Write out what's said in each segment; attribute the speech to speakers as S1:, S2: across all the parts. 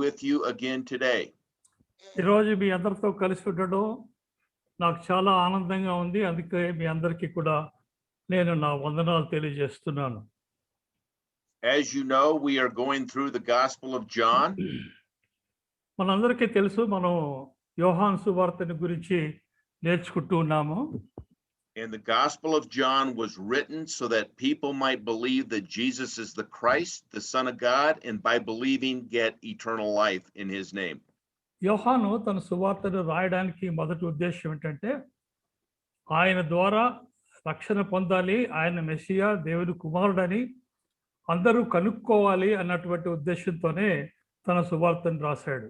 S1: with you again today.
S2: ఈరోజు మీ అందరితో కలిసి ఉండడం నాకు చాలా ఆనందంగా ఉంది. అందుకే మీ అందరికీ కూడా నేను నా వందనాలు తెలియజేస్తున్నాను.
S1: As you know, we are going through the Gospel of John.
S2: మనందరికీ తెలుసు, మనం యోహాను సువార్తని గురించి నేర్చుకుంటూ ఉన్నాము.
S1: And the Gospel of John was written so that people might believe that Jesus is the Christ, the Son of God, and by believing get eternal life in his name.
S2: యోహాను తన సువార్తను రాయడానికి మొదటి ఉద్దేశం ఏంటంటే, ఆయన ద్వారా రక్షణ పొందాలి, ఆయన మెస్సియా దేవుని కుమారుడని అందరూ కనుక్కోవాలి అన్నటువంటి ఉద్దేశంతోనే తన సువార్తను రాశాడు.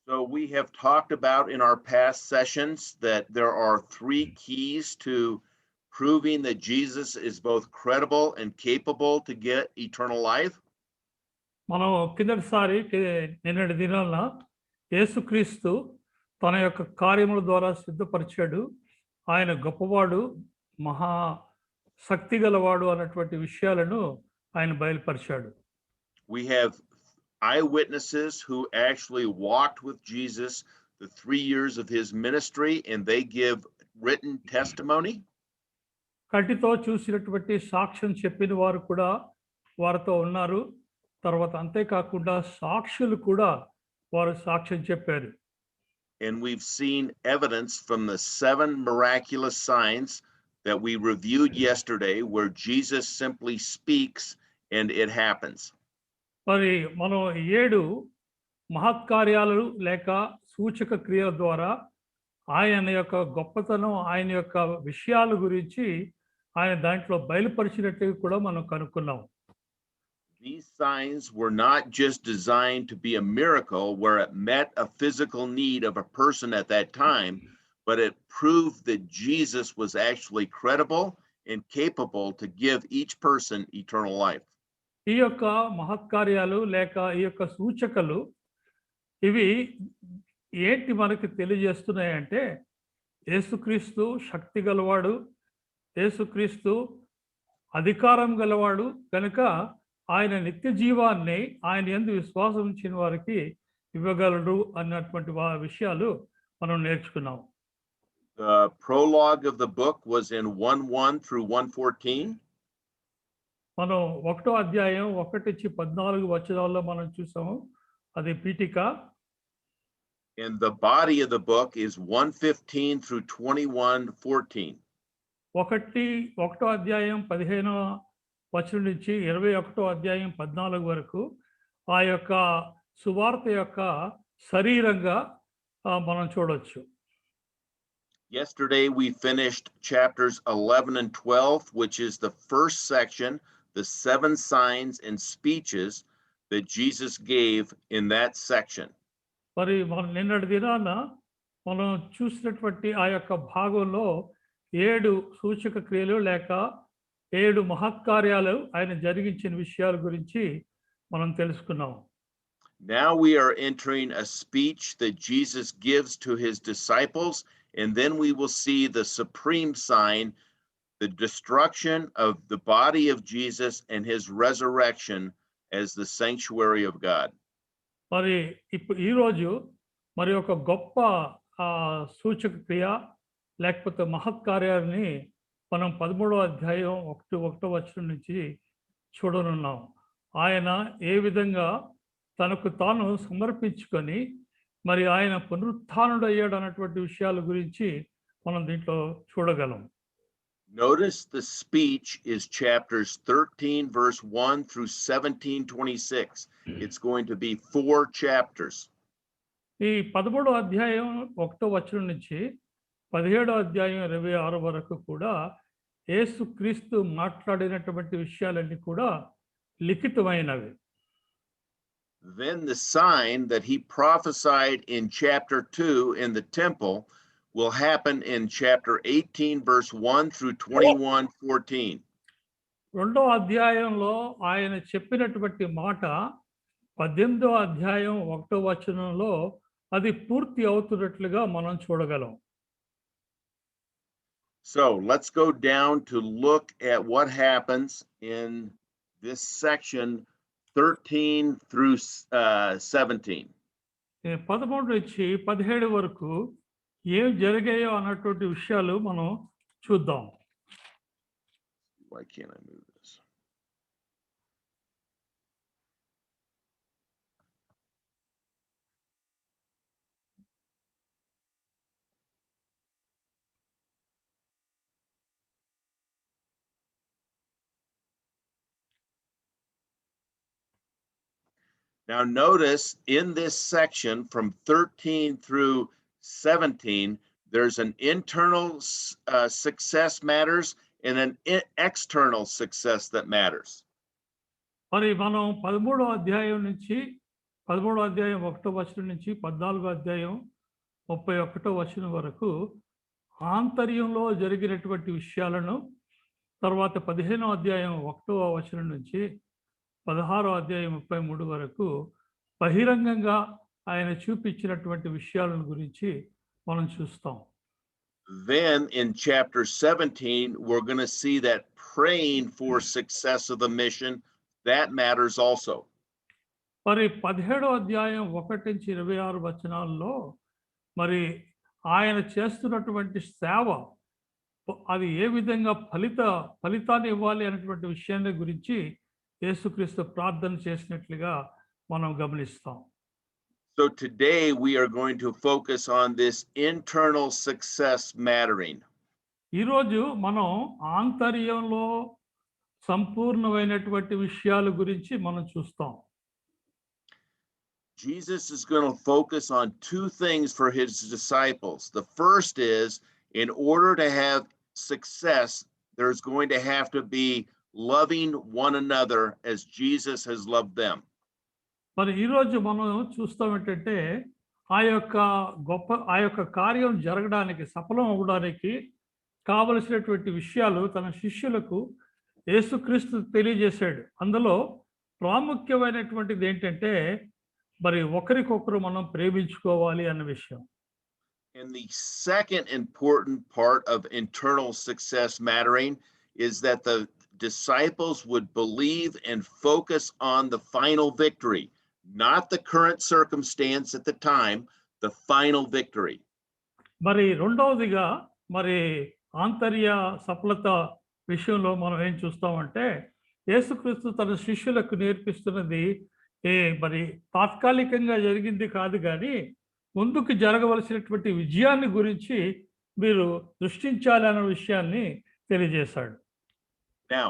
S1: So we have talked about in our past sessions that there are 3 keys to proving that Jesus is both credible and capable to get eternal life.
S2: మనం కిందటిసారి నిన్నటి దినాన యేసుక్రీస్తు తన యొక్క కార్యముల ద్వారా సిద్ధపరిచాడు, ఆయన గొప్పవాడు, మహా శక్తి గలవాడు అన్నటువంటి విషయాలను ఆయన బయలుపరిచాడు.
S1: We have eyewitnesses who actually walked with Jesus the 3 years of his ministry, and they give written testimony.
S2: కంటితో చూసినటువంటి సాక్ష్యం చెప్పిన వారు కూడా వారితో ఉన్నారు. తర్వాత అంతేకాకుండా సాక్షులు కూడా వారు సాక్ష్యం చెప్పారు.
S1: And we've seen evidence from the 7 miraculous signs that we reviewed yesterday, where Jesus simply speaks and it happens.
S2: మరి మనం 7 మహత్కార్యాలు లేక సూచక క్రియల ద్వారా ఆయన యొక్క గొప్పతనం, ఆయన యొక్క విషయాల గురించి ఆయన దాంట్లో బయలుపరిచినట్టు కూడా మనం కనుక్కున్నాం.
S1: These signs were not just designed to be a miracle where it met a physical need of a person at that time, but it proved that Jesus was actually credible and capable to give each person eternal life.
S2: ఈ యొక్క మహత్కార్యాలు లేక ఈ యొక్క సూచకలు ఇవి ఏంటి మనకి తెలియజేస్తున్నాయంటే, యేసుక్రీస్తు శక్తి గలవాడు, యేసుక్రీస్తు అధికారం గలవాడు కనుక ఆయన నిత్య జీవాన్ని ఆయన యందు విశ్వాసం ఉంచిన వారికి ఇవ్వగలడు అన్నటువంటి విషయాలు మనం నేర్చుకున్నాం.
S1: The prologue of the book was in 1:1 through 1:14.
S2: మనం 1వ అధ్యాయం 1 నుంచి 14 వచనాల్లో మనం చూసాము, అది Pitaka.
S1: And the body of the book is 1:15 through 21:14.
S2: 1వ అధ్యాయం 15వ వచనం నుంచి 21వ అధ్యాయం 14 వరకు ఆ యొక్క సువార్త యొక్క శరీరంగా మనం చూడొచ్చు.
S1: Yesterday we finished chapters 11 and 12, which is the first section, the 7 signs and speeches that Jesus gave in that section.
S2: మరి మనం నిన్నటి దినాన మనం చూసినటువంటి ఆ యొక్క భాగంలో 7 సూచక క్రియలు లేక 7 మహత్కార్యాలు ఆయన జరిగించిన విషయాల గురించి మనం తెలుసుకున్నాం.
S1: Now we are entering a speech that Jesus gives to his disciples, and then we will see the supreme sign, the destruction of the body of Jesus and his resurrection as the sanctuary of God.
S2: మరి ఈరోజు మరి ఒక గొప్ప సూచక క్రియ లేకపోతే మహత్కార్యాన్ని మనం 13వ అధ్యాయం 1వ వచనం నుంచి చూడనున్నాం. ఆయన ఏ విధంగా తనకు తాను సమర్పించుకొని మరి ఆయన పునరుత్థానుడు అయ్యాడు అన్నటువంటి విషయాల గురించి మనం దీంట్లో చూడగలం.
S1: Notice the speech is chapters 13 verse 1 through 17:26. It's going to be 4 chapters.
S2: ఈ 13వ అధ్యాయం 1వ వచనం నుంచి 17వ అధ్యాయం 26 వరకు కూడా యేసుక్రీస్తు మాట్లాడినటువంటి విషయాలన్నీ కూడా లిఖితమైనవి.
S1: Then the sign that he prophesied in chapter 2 in the temple will happen in chapter 18 verse 1 through 21:14.
S2: రెండో అధ్యాయంలో ఆయన చెప్పినటువంటి మాట 18వ అధ్యాయం 1వ వచనంలో అది పూర్తి అవుతున్నట్లుగా మనం చూడగలం.
S1: So let's go down to look at what happens in this section 13 through 17.
S2: 13 నుంచి 17 వరకు ఏం జరిగాయో అన్నటువంటి విషయాలు మనం చూద్దాం.
S1: Why can't I move this? Now notice in this section from 13 through 17, there's an internal success matters and an external success that matters.
S2: మరి మనం 13వ అధ్యాయం నుంచి 13వ అధ్యాయం 1వ వచనం నుంచి 14వ అధ్యాయం 31వ వచనం వరకు ఆంతర్యంలో జరిగినటువంటి విషయాలను, తర్వాత 15వ అధ్యాయం 1వ వచనం నుంచి 16వ అధ్యాయం 33 వరకు బహిరంగంగా ఆయన చూపించినటువంటి విషయాలను గురించి మనం చూస్తాం.
S1: Then in chapter 17, we're going to see that praying for success of the mission, that matters also.
S2: మరి 17వ అధ్యాయం 1 నుంచి 26 వచనాల్లో మరి ఆయన చేస్తున్నటువంటి సేవ అది ఏ విధంగా ఫలితాన్ని ఇవ్వాలి అనేటువంటి విషయాన్ని గురించి యేసుక్రీస్తు ప్రార్థన చేసినట్లుగా మనం గమనిస్తాం.
S1: So today we are going to focus on this internal success mattering.
S2: ఈరోజు మనం ఆంతర్యంలో సంపూర్ణమైనటువంటి విషయాల గురించి మనం చూస్తాం.
S1: Jesus is going to focus on two things for his disciples. The first is, in order to have success, there's going to have to be loving one another as Jesus has loved them.
S2: మరి ఈరోజు మనం చూస్తాం ఏంటంటే ఆ యొక్క కార్యం జరగడానికి, సఫలం అవ్వడానికి కావలసినటువంటి విషయాలు తన శిష్యులకు యేసుక్రీస్తు తెలియజేశాడు. అందులో ప్రాముఖ్యమైనటువంటిది ఏంటంటే మరి ఒకరికొకరు మనం ప్రేమించుకోవాలి అన్న విషయం.
S1: And the second important part of internal success mattering is that the disciples would believe and focus on the final victory, not the current circumstance at the time, the final victory.
S2: మరి రెండవదిగా మరి ఆంతర్య సఫలత విషయంలో మనం ఏం చూస్తామంటే యేసుక్రీస్తు తన శిష్యులకు నేర్పిస్తున్నది మరి తాత్కాలికంగా జరిగింది కాదు, కానీ ముందుకు జరగవలసినటువంటి విజయాన్ని గురించి మీరు దృష్టించాలి అన్న విషయాన్ని తెలియజేశాడు.
S1: Now,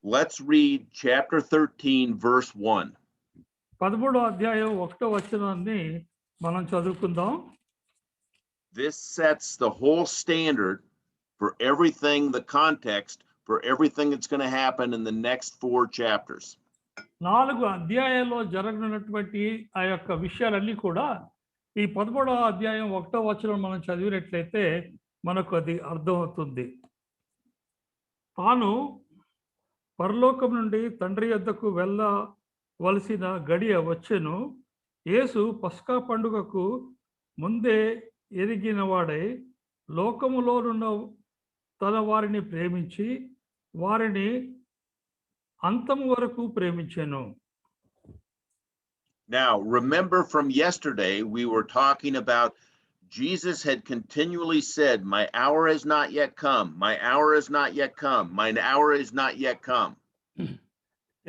S1: let's read chapter 13, verse 1.
S2: 13వ అధ్యాయం 1వ వచనాన్ని మనం చదువుకుందాం.
S1: This sets the whole standard for everything, the context for everything that's going to happen in the next 4 chapters.
S2: 4 అధ్యాయాల్లో జరగనున్నటువంటి ఆ యొక్క విషయాలన్నీ కూడా ఈ 13వ అధ్యాయం 1వ వచనం మనం చదివినట్లయితే మనకు అది అర్థమవుతుంది. తాను పరలోకం నుండి తండ్రి యొద్దకు వెళ్ళవలసిన గడియ వచ్చెను. యేసు పస్కా పండుగకు ముందే ఎరిగిన వాడై లోకములోనున్న తన వారిని ప్రేమించి వారిని అంతము వరకు ప్రేమించెను.
S1: Now, remember from yesterday, we were talking about Jesus had continually said, my hour has not yet come, my hour has not yet come, mine hour is not yet come.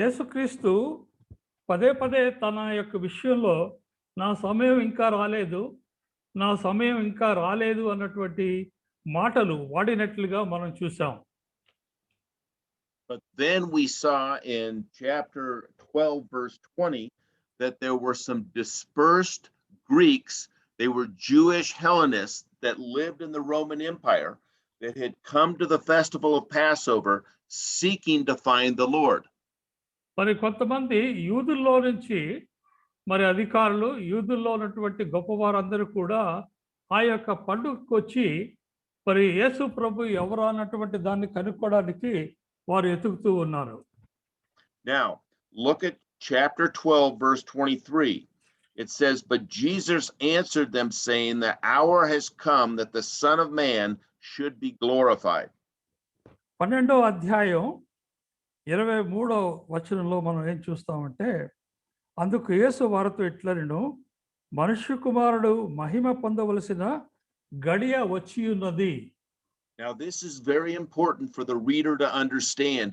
S2: యేసుక్రీస్తు పదే పదే తన యొక్క విషయంలో నా సమయం ఇంకా రాలేదు, నా సమయం ఇంకా రాలేదు అన్నటువంటి మాటలు వాడినట్లుగా మనం చూసాం.
S1: But then we saw in chapter 12, verse 20, that there were some dispersed Greeks. They were Jewish Hellenists that lived in the Roman Empire that had come to the festival of Passover seeking to find the Lord.
S2: మరి కొంతమంది యూదుల్లో నుంచి మరి అధికారులు, యూదుల్లో ఉన్నటువంటి గొప్పవారందరూ కూడా ఆ యొక్క పండుగకు వచ్చి మరి యేసు ప్రభు ఎవరు అన్నటువంటి దాన్ని కనుక్కోవడానికి వారు ఎతుకుతూ ఉన్నారు.
S1: Now, look at chapter 12, verse 23. It says, but Jesus answered them, saying, the hour has come that the Son of Man should be glorified.
S2: 12వ అధ్యాయం 23వ వచనంలో మనం ఏం చూస్తామంటే, అందుకు యేసు వారితో ఇట్లనెను, మనుష్య కుమారుడు మహిమ పొందవలసిన గడియ వచ్చి ఉన్నది.
S1: Now, this is very important for the reader to understand.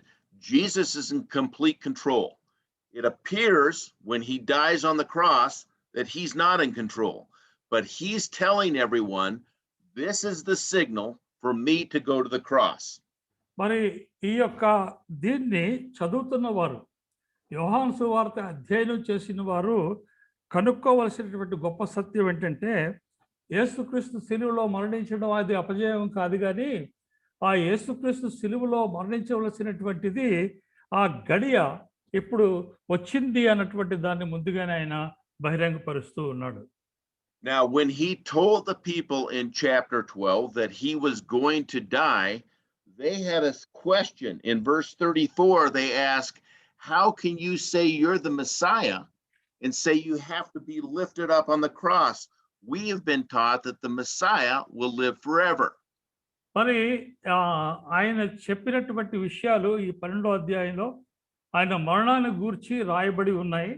S1: Jesus is in complete control. It appears when he dies on the cross that he's not in control, but he's telling everyone, this is the signal for me to go to the cross.
S2: మరి ఈ యొక్క దీన్ని చదువుతున్న వారు, యోహాను సువార్త అధ్యయనం చేసిన వారు కనుక్కోవలసినటువంటి గొప్ప సత్యం ఏంటంటే, యేసుక్రీస్తు సిలువలో మరణించడం అది అపజయం కాదు కానీ, ఆ యేసుక్రీస్తు సిలువలో మరణించవలసినటువంటిది ఆ గడియ ఇప్పుడు వచ్చింది అన్నటువంటి దాన్ని ముందుగానే ఆయన బహిరంగపరుస్తూ ఉన్నాడు.
S1: Now, when he told the people in chapter 12 that he was going to die, they had a question. In verse 34, they ask, how can you say you're the Messiah and say you have to be lifted up on the cross? We have been taught that the Messiah will live forever.
S2: మరి ఆయన చెప్పినటువంటి విషయాలు ఈ 12వ అధ్యాయంలో ఆయన మరణాన్ని గూర్చి రాయబడి ఉన్నాయి.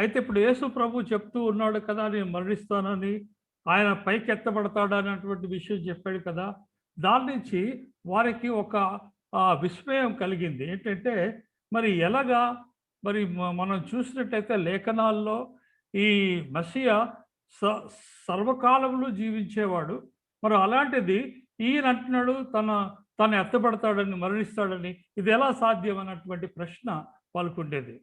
S2: అయితే ఇప్పుడు యేసు ప్రభు చెప్తూ ఉన్నాడు కదా, నేను మరణిస్తానని, ఆయన పైకి ఎత్తబడతాడు అన్నటువంటి విషయం చెప్పాడు కదా. దాని నుంచి వారికి ఒక విస్మయం కలిగింది. ఏంటంటే మరి ఎలాగా, మరి మనం చూసినట్టయితే లేఖనాల్లో ఈ మెస్సియా సర్వకాలంలో జీవించేవాడు. మరి అలాంటిది ఈయన అంటున్నాడు తను ఎత్తబడతాడని, మరణిస్తాడని, ఇది ఎలా సాధ్యం అన్నటువంటి ప్రశ్న వాళ్ళకుండేది.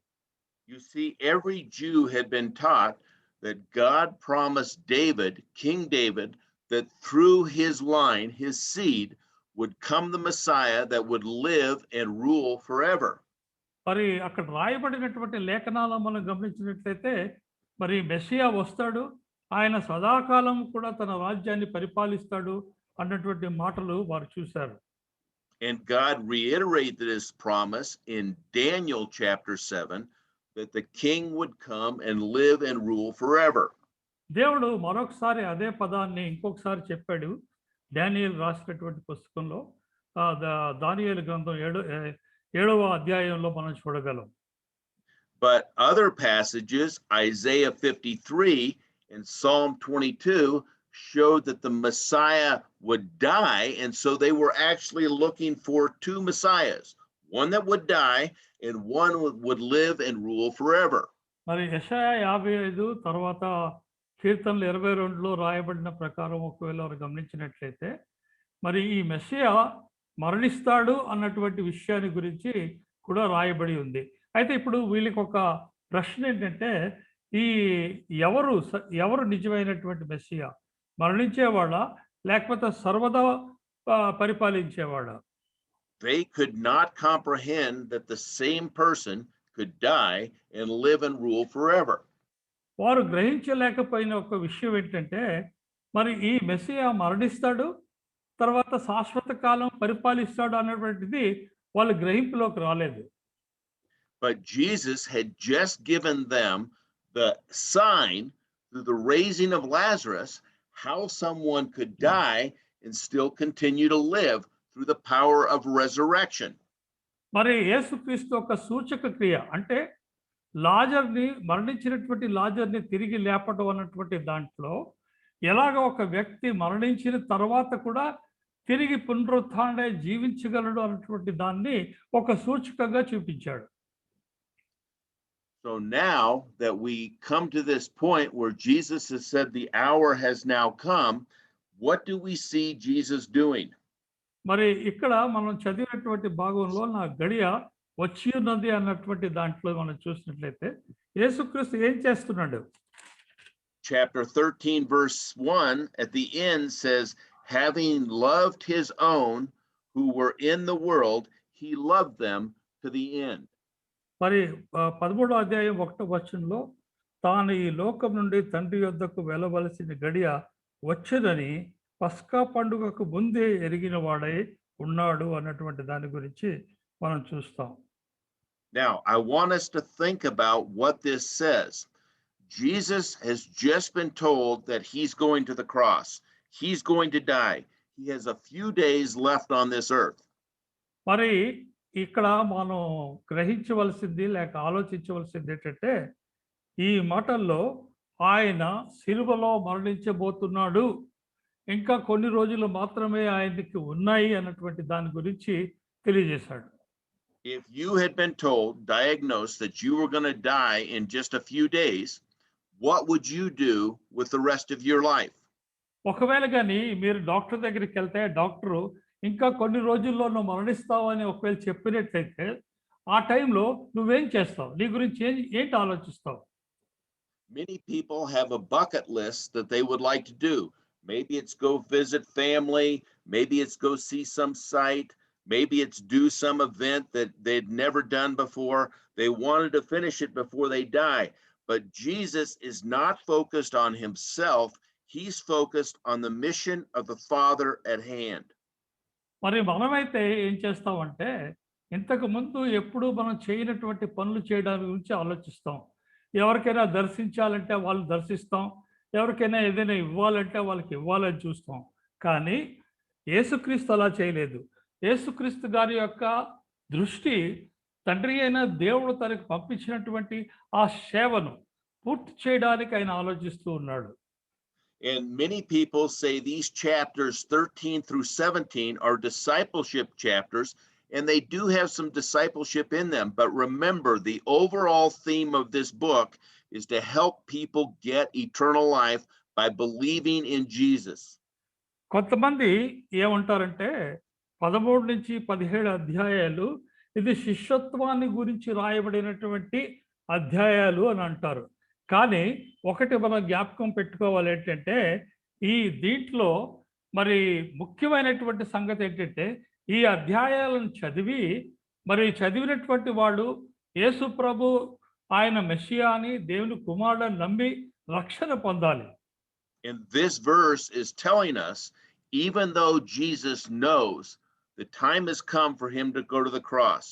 S1: You see, every Jew had been taught that God promised David, King David, that through his line, his seed, would come the Messiah that would live and rule forever.
S2: మరి అక్కడ రాయబడినటువంటి లేఖనాలను మనం గమనించినట్లయితే, మరి మెస్సియా వస్తాడు, ఆయన సదాకాలం కూడా తన రాజ్యాన్ని పరిపాలిస్తాడు అన్నటువంటి మాటలు వారు చూశారు.
S1: And God reiterated his promise in Daniel chapter 7 that the king would come and live and rule forever.
S2: దేవుడు మరొకసారి అదే పదాన్ని ఇంకొకసారి చెప్పాడు దానియేలు రాసినటువంటి పుస్తకంలో. దానియేలు గ్రంథం 7వ అధ్యాయంలో మనం చూడగలం.
S1: But other passages, Isaiah 53 and Psalm 22, showed that the Messiah would die, and so they were actually looking for two Messiahs, one that would die and one would live and rule forever.
S2: మరి యెషయా 55 తర్వాత కీర్తనలు 22లో రాయబడిన ప్రకారం ఒకవేళ వారు గమనించినట్లయితే, మరి ఈ మెస్సియా మరణిస్తాడు అన్నటువంటి విషయాన్ని గురించి కూడా రాయబడి ఉంది. అయితే ఇప్పుడు వీళ్ళకి ఒక ప్రశ్న ఏంటంటే, ఈ ఎవరు నిజమైనటువంటి మెస్సియా? మరణించేవాడా లేకపోతే సర్వదా పరిపాలించేవాడా?
S1: They could not comprehend that the same person could die and live and rule forever.
S2: వారు గ్రహించలేకపోయిన ఒక విషయం ఏంటంటే, మరి ఈ మెస్సియా మరణిస్తాడు, తర్వాత శాశ్వత కాలం పరిపాలిస్తాడు అన్నటువంటిది వాళ్ళ గ్రహింపులోకి రాలేదు.
S1: But Jesus had just given them the sign through the raising of Lazarus how someone could die and still continue to live through the power of resurrection.
S2: మరి యేసుక్రీస్తు ఒక సూచక క్రియ అంటే మరణించినటువంటి లాజర్ని తిరిగి లేపడం అన్నటువంటి దాంట్లో ఎలాగ ఒక వ్యక్తి మరణించిన తర్వాత కూడా తిరిగి పునరుత్థానమై జీవించగలడు అన్నటువంటి దాన్ని ఒక సూచకంగా చూపించాడు.
S1: So now that we come to this point where Jesus has said the hour has now come, what do we see Jesus doing?
S2: మరి ఇక్కడ మనం చదివినటువంటి భాగంలో నా గడియ వచ్చి ఉన్నది అన్నటువంటి దాంట్లో మనం చూసినట్లయితే యేసుక్రీస్తు ఏం చేస్తున్నాడు?
S1: Chapter 13 verse 1 at the end says, having loved his own who were in the world, he loved them to the end.
S2: మరి 13వ అధ్యాయం 1వ వచనంలో తాను ఈ లోకం నుండి తండ్రి యొద్దకు వెళ్ళవలసిన గడియ వచ్చేదని పస్కా పండుగకు ముందే ఎరిగిన వాడై ఉన్నాడు అన్నటువంటి దాని గురించి మనం చూస్తాం.
S1: Now, I want us to think about what this says. Jesus has just been told that he's going to the cross. He's going to die. He has a few days left on this earth.
S2: మరి ఇక్కడ మనం గ్రహించవలసింది లేక ఆలోచించవలసింది ఏంటంటే, ఈ మాటల్లో ఆయన సిలువలో మరణించబోతున్నాడు. ఇంకా కొన్ని రోజులు మాత్రమే ఆయనకి ఉన్నాయి అన్నటువంటి దాని గురించి తెలియజేశాడు.
S1: If you had been told, diagnosed that you were going to die in just a few days, what would you do with the rest of your life?
S2: ఒకవేళ గాని మీరు డాక్టర్ దగ్గరికెళ్తే డాక్టరు ఇంకా కొన్ని రోజుల్లో నువ్వు మరణిస్తావు అని ఒకవేళ చెప్పినట్లయితే, ఆ టైంలో నువ్వేం చేస్తావు? నీ గురించి ఏంటి ఆలోచిస్తావు?
S1: Many people have a bucket list that they would like to do. Maybe it's go visit family, maybe it's go see some site, maybe it's do some event that they'd never done before. They wanted to finish it before they die. But Jesus is not focused on himself, he's focused on the mission of the Father at hand.
S2: మరి మనమైతే ఏం చేస్తామంటే, ఇంతకుముందు ఎప్పుడూ మనం చేయనటువంటి పనులు చేయడాని గురించి ఆలోచిస్తాం. ఎవరికైనా దర్శించాలంటే వాళ్ళు దర్శిస్తాం. ఎవరికైనా ఏదైనా ఇవ్వాలంటే వాళ్ళకి ఇవ్వాలని చూస్తాం. కానీ యేసుక్రీస్తు అలా చేయలేదు. యేసుక్రీస్తు గారి యొక్క దృష్టి తండ్రి అయిన దేవుడు తనకు పంపించినటువంటి ఆ సేవను పూర్తి చేయడానికి ఆయన ఆలోచిస్తూ ఉన్నాడు.
S1: And many people say these chapters 13 through 17 are discipleship chapters, and they do have some discipleship in them. But remember, the overall theme of this book is to help people get eternal life by believing in Jesus.
S2: కొంతమంది ఏమంటారంటే 13-17 అధ్యాయాలు ఇది శిష్యత్వాన్ని గురించి రాయబడినటువంటి అధ్యాయాలు అని అంటారు. కానీ ఒకటి మనం జ్ఞాపకం పెట్టుకోవాలి ఏంటంటే, ఈ దీంట్లో మరి ముఖ్యమైనటువంటి సంగతి ఏంటంటే, ఈ అధ్యాయాలను చదివి మరి చదివినటువంటి వాళ్ళు యేసు ప్రభు ఆయన మెస్సియా అని దేవుని కుమారుడని నమ్మి రక్షణ పొందాలి.
S1: And this verse is telling us, even though Jesus knows the time has come for him to go to the cross,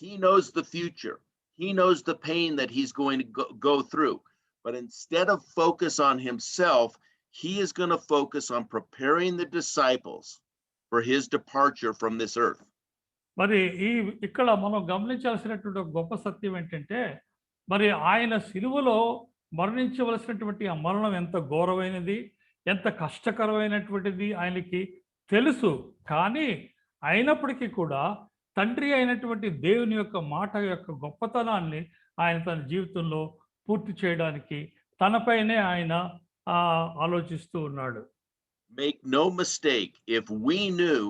S1: he knows the future. He knows the pain that he's going to go through. But instead of focus on himself, he is going to focus on preparing the disciples for his departure from this earth.
S2: మరి ఇక్కడ మనం గమనించాల్సినటువంటి ఒక గొప్ప సత్యం ఏంటంటే, మరి ఆయన సిలువలో మరణించవలసినటువంటి ఆ మరణం ఎంత ఘోరమైనది, ఎంత కష్టకరమైనటువంటిది ఆయనకి తెలుసు. కానీ అయినప్పటికీ కూడా తండ్రి అయినటువంటి దేవుని యొక్క మాట యొక్క గొప్పతనాన్ని ఆయన తన జీవితంలో పూర్తి చేయడానికి తనపైనే ఆయన ఆలోచిస్తూ ఉన్నాడు.
S1: Make no mistake, if we knew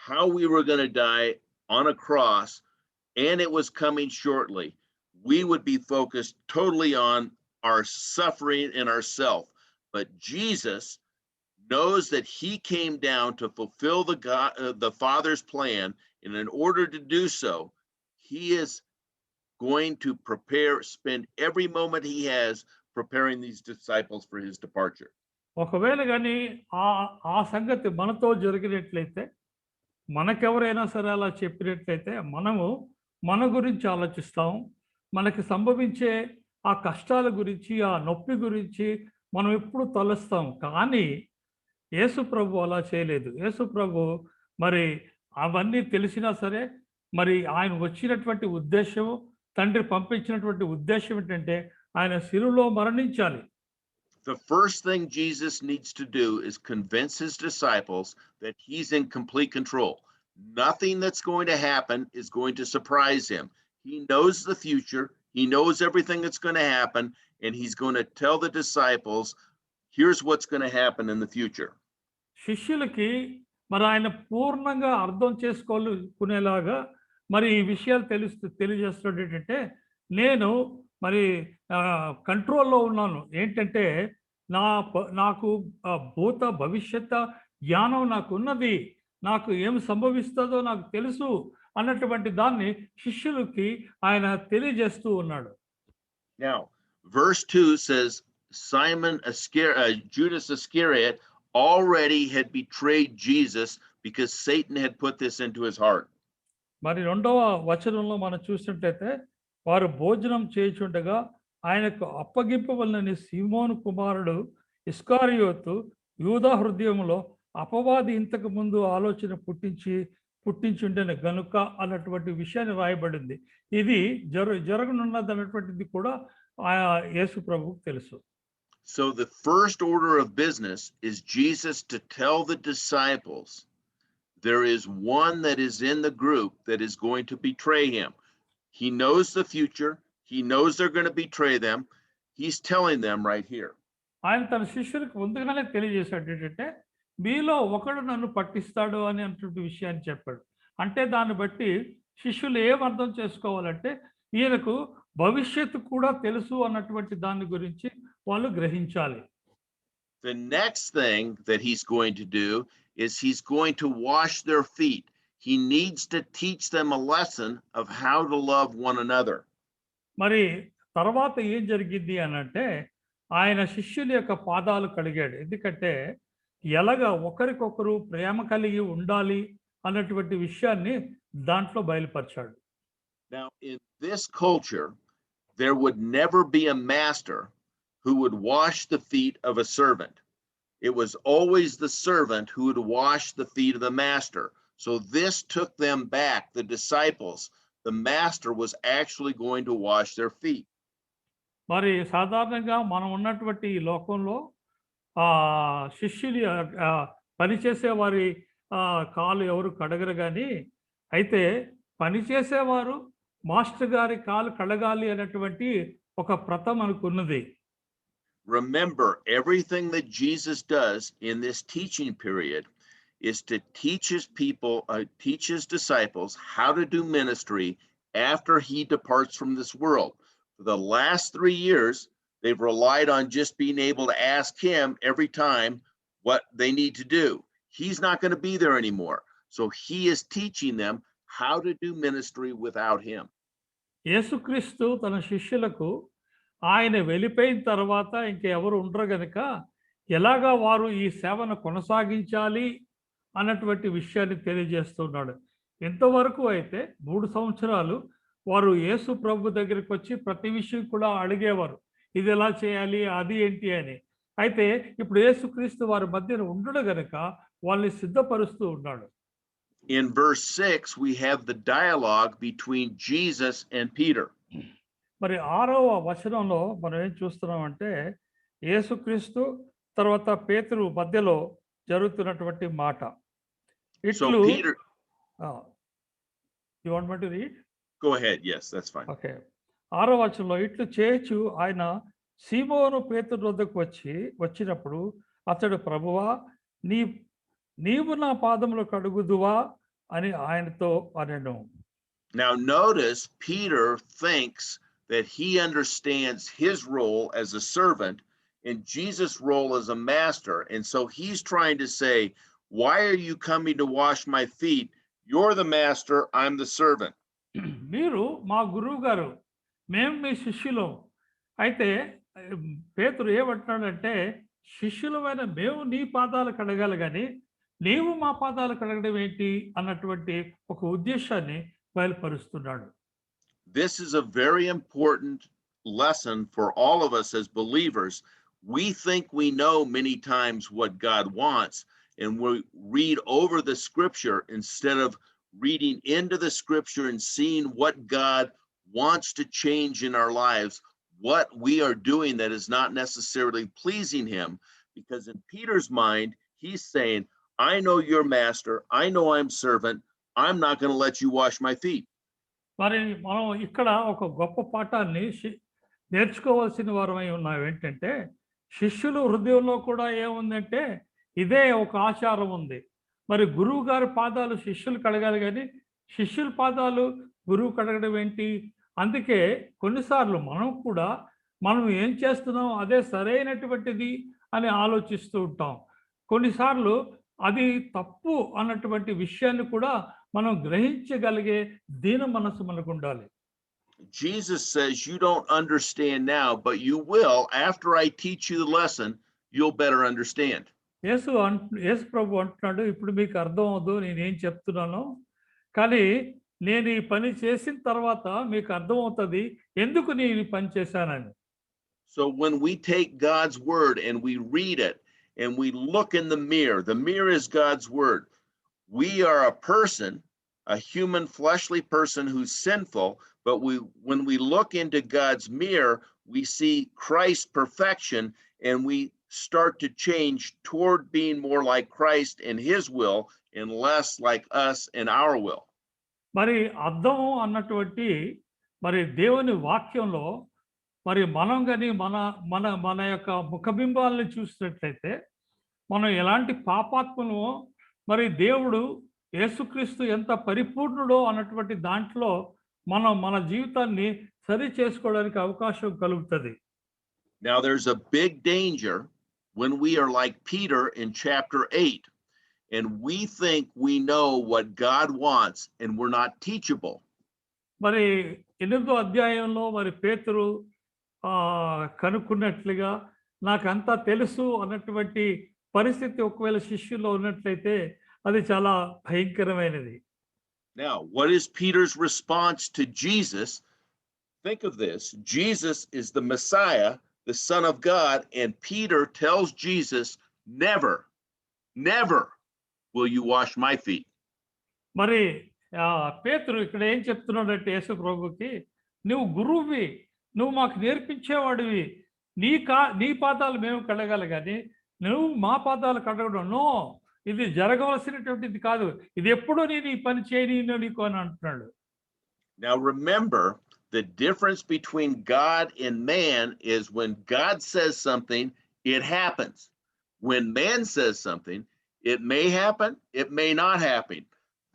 S1: how we were going to die on a cross and it was coming shortly, we would be focused totally on our suffering and ourself. But Jesus knows that he came down to fulfill the Father's plan, and in order to do so, he is going to spend every moment he has preparing these disciples for his departure.
S2: ఒకవేళ కానీ ఆ సంగతి మనతో జరిగినట్లయితే, మనకెవరైనా సరే అలా చెప్పినట్లయితే, మనము మన గురించి ఆలోచిస్తాం. మనకి సంభవించే ఆ కష్టాల గురించి, ఆ నొప్పి గురించి మనం ఎప్పుడు తలుస్తాం. కానీ యేసు ప్రభు అలా చేయలేదు. యేసు ప్రభు మరి అవన్నీ తెలిసినా సరే, మరి ఆయన వచ్చినటువంటి ఉద్దేశము, తండ్రి పంపించినటువంటి ఉద్దేశం ఏంటంటే ఆయన సిలువలో మరణించాలి.
S1: The first thing Jesus needs to do is convince his disciples that he's in complete control. Nothing that's going to happen is going to surprise him. He knows the future. He knows everything that's going to happen, and he's going to tell the disciples, here's what's going to happen in the future.
S2: శిష్యులకి మరి ఆయన పూర్ణంగా అర్థం చేసుకోలేకునేలాగా మరి ఈ విషయాలు తెలియజేస్తున్నాడు. ఏంటంటే నేను మరి కంట్రోల్లో ఉన్నాను. ఏంటంటే నాకు భూత భవిష్యత్ జ్ఞానం నాకు ఉన్నది, నాకు ఏం సంభవిస్తుందో నాకు తెలుసు అన్నటువంటి దాన్ని శిష్యులకి ఆయన తెలియజేస్తూ ఉన్నాడు.
S1: Now, verse 2 says Judas Iscariot already had betrayed Jesus because Satan had put this into his heart.
S2: మరి 2వ వచనంలో మనం చూసినట్లయితే, వారు భోజనం చేయుచుండగా ఆయనకు అప్పగింపవలనని సీమోను కుమారుడు ఇస్కారియోతు యూదా హృదయంలో అపవాది ఇంతకు ముందు ఆలోచన పుట్టించి పుట్టించుండెను గనుక అన్నటువంటి విషయాన్ని రాయబడింది. ఇది జరగనున్నది అన్నటువంటిది కూడా యేసు ప్రభువుకు తెలుసు.
S1: So the first order of business is Jesus to tell the disciples there is one that is in the group that is going to betray him. He knows the future. He knows they're going to betray them. He's telling them right here.
S2: ఆయన తన శిష్యులకు ముందుగానే తెలియజేశాడు ఏంటంటే, మీలో ఒకడు నన్ను పట్టిస్తాడు అని అటువంటి విషయాన్ని చెప్పాడు. అంటే దాన్ని బట్టి శిష్యులు ఏం అర్థం చేసుకోవాలంటే, ఈయనకు భవిష్యత్తు కూడా తెలుసు అన్నటువంటి దాని గురించి వాళ్ళు గ్రహించాలి.
S1: The next thing that he's going to do is he's going to wash their feet. He needs to teach them a lesson of how to love one another.
S2: మరి తర్వాత ఏం జరిగింది అనంటే, ఆయన శిష్యుల యొక్క పాదాలు కడిగాడు. ఎందుకంటే ఎలాగా ఒకరికొకరు ప్రేమ కలిగి ఉండాలి అన్నటువంటి విషయాన్ని దాంట్లో బయలుపరిచాడు.
S1: Now, in this culture, there would never be a master who would wash the feet of a servant. It was always the servant who would wash the feet of the master. So this took them back, the disciples. The master was actually going to wash their feet.
S2: మరి సాధారణంగా మనం ఉన్నటువంటి ఈ లోకంలో శిష్యులు పనిచేసే వారి కాలు ఎవరు కడగరు కానీ, అయితే పనిచేసేవారు మాస్టర్ గారి కాలు కడగాలి అనేటువంటి ఒక ప్రథ మనకున్నది.
S1: Remember, everything that Jesus does in this teaching period is to teach his disciples how to do ministry after he departs from this world. For the last 3 years, they've relied on just being able to ask him every time what they need to do. He's not going to be there anymore. So he is teaching them how to do ministry without him.
S2: యేసుక్రీస్తు తన శిష్యులకు ఆయన వెళ్ళిపోయిన తర్వాత ఇంకెవరు ఉండరు గనుక ఎలాగా వారు ఈ సేవను కొనసాగించాలి అన్నటువంటి విషయాన్ని తెలియజేస్తున్నాడు. ఇంతవరకు అయితే 3 సంవత్సరాలు వారు యేసు ప్రభు దగ్గరికి వచ్చి ప్రతి విషయం కూడా అడిగేవారు, ఇది ఎలా చేయాలి, అది ఏంటి అని. అయితే ఇప్పుడు యేసుక్రీస్తు వారి మధ్యన ఉండడు గనుక వాళ్ళని సిద్ధపరుస్తూ ఉన్నాడు.
S1: In verse 6, we have the dialogue between Jesus and Peter.
S2: మరి 6వ వచనంలో మనం ఏం చూస్తున్నామంటే, యేసుక్రీస్తు తర్వాత పేతురు మధ్యలో జరుగుతున్నటువంటి మాట.
S1: So Peter,
S2: you want me to read?
S1: go ahead. Yes, that's fine.
S2: Okay. 6వ వచనంలో ఇట్లు చేయొచ్చు ఆయన సీమోను పేతురు వద్దకు వచ్చినప్పుడు అతడు, ప్రభువా నీవు నా పాదములు కడుగుదువా అని ఆయనతో అనెను.
S1: Now notice Peter thinks that he understands his role as a servant and Jesus' role as a master. And so he's trying to say, why are you coming to wash my feet? You're the master, I'm the servant.
S2: మీరు మా గురువు గారు, మేము మీ శిష్యులం. అయితే పేతురు ఏమంటున్నాడంటే, శిష్యులమైన మేము నీ పాదాలు కడగాలి కానీ నీవు మా పాదాలు కడగడం ఏంటి అన్నటువంటి ఒక ఉద్దేశాన్ని బయలుపరుస్తున్నాడు.
S1: This is a very important lesson for all of us as believers. We think we know many times what God wants, and we read over the scripture instead of reading into the scripture and seeing what God wants to change in our lives, what we are doing that is not necessarily pleasing him. Because in Peter's mind, he's saying, I know you're master, I know I'm servant, I'm not going to let you wash my feet.
S2: మరి మనం ఇక్కడ ఒక గొప్ప పాఠాన్ని నేర్చుకోవాల్సిన వారమై ఉన్నాం. ఏంటంటే, శిష్యులు హృదయంలో కూడా ఏముందంటే ఇదే ఒక ఆచారం ఉంది. మరి గురువు గారి పాదాలు శిష్యులు కడగాలి కానీ శిష్యుల పాదాలు గురువు కడగడం ఏంటి? అందుకే కొన్నిసార్లు మనం ఏం చేస్తున్నాం అదే సరైనటువంటిది అని ఆలోచిస్తూ ఉంటాం. కొన్నిసార్లు అది తప్పు అన్నటువంటి విషయాన్ని కూడా మనం గ్రహించగలిగే దీన మనసు మనకు ఉండాలి.
S1: Jesus says, you don't understand now, but you will. After I teach you the lesson, you'll better understand.
S2: యేసు ప్రభు అంటున్నాడు, ఇప్పుడు మీకు అర్థం అవదు నేనేం చెప్తున్నానో, కానీ నేను ఈ పని చేసిన తర్వాత మీకు అర్థమవుతుంది ఎందుకు నేను ఈ పని చేశానని.
S1: So when we take God's word and we read it and we look in the mirror is God's word. We are a person a human fleshly person who's sinful, but when we look into God's mirror, we see Christ's perfection, and we start to change toward being more like Christ in his will and less like us in our will.
S2: మరి అద్దము అన్నటువంటి మరి దేవుని వాక్యంలో మరి మనం కానీ మన మన మన యొక్క ముఖబింబాలను చూసినట్లయితే మనం ఎలాంటి పాపాత్మలో మరి దేవుడు యేసుక్రీస్తు ఎంత పరిపూర్ణుడో అన్నటువంటి దాంట్లో మనం మన జీవితాన్ని సరి చేసుకోవడానికి అవకాశం కలుగుతుంది.
S1: Now there's a big danger when we are like Peter in chapter 8 and we think we know what God wants and we're not teachable.
S2: మరి 8వ అధ్యాయంలో మరి పేతురు కనుక్కున్నట్లుగా నాకంతా తెలుసు అన్నటువంటి పరిస్థితి ఒకవేళ శిష్యుల్లో ఉన్నట్లయితే అది చాలా భయంకరమైనది.
S1: Now, what is Peter's response to Jesus? Think of this. Jesus is the Messiah, the Son of God, and Peter tells Jesus, never, never will you wash my feet.
S2: మరి పేతురు ఇక్కడ ఏం చెప్తున్నాడంటే యేసు ప్రభుకి, నువ్వు గురువువి, నువ్వు మాకు నేర్పించేవాడివి, నీ పాదాలు మేము కడగాలి కానీ నువ్వు మా పాదాలు కడగడం నో, ఇది జరగవలసినటువంటిది కాదు, ఇది ఎప్పుడూ నేను ఈ పని చేయను నీకు అని అంటున్నాడు.
S1: Now remember, the difference between God and man is when God says something, it happens. When man says something, it may happen, it may not happen.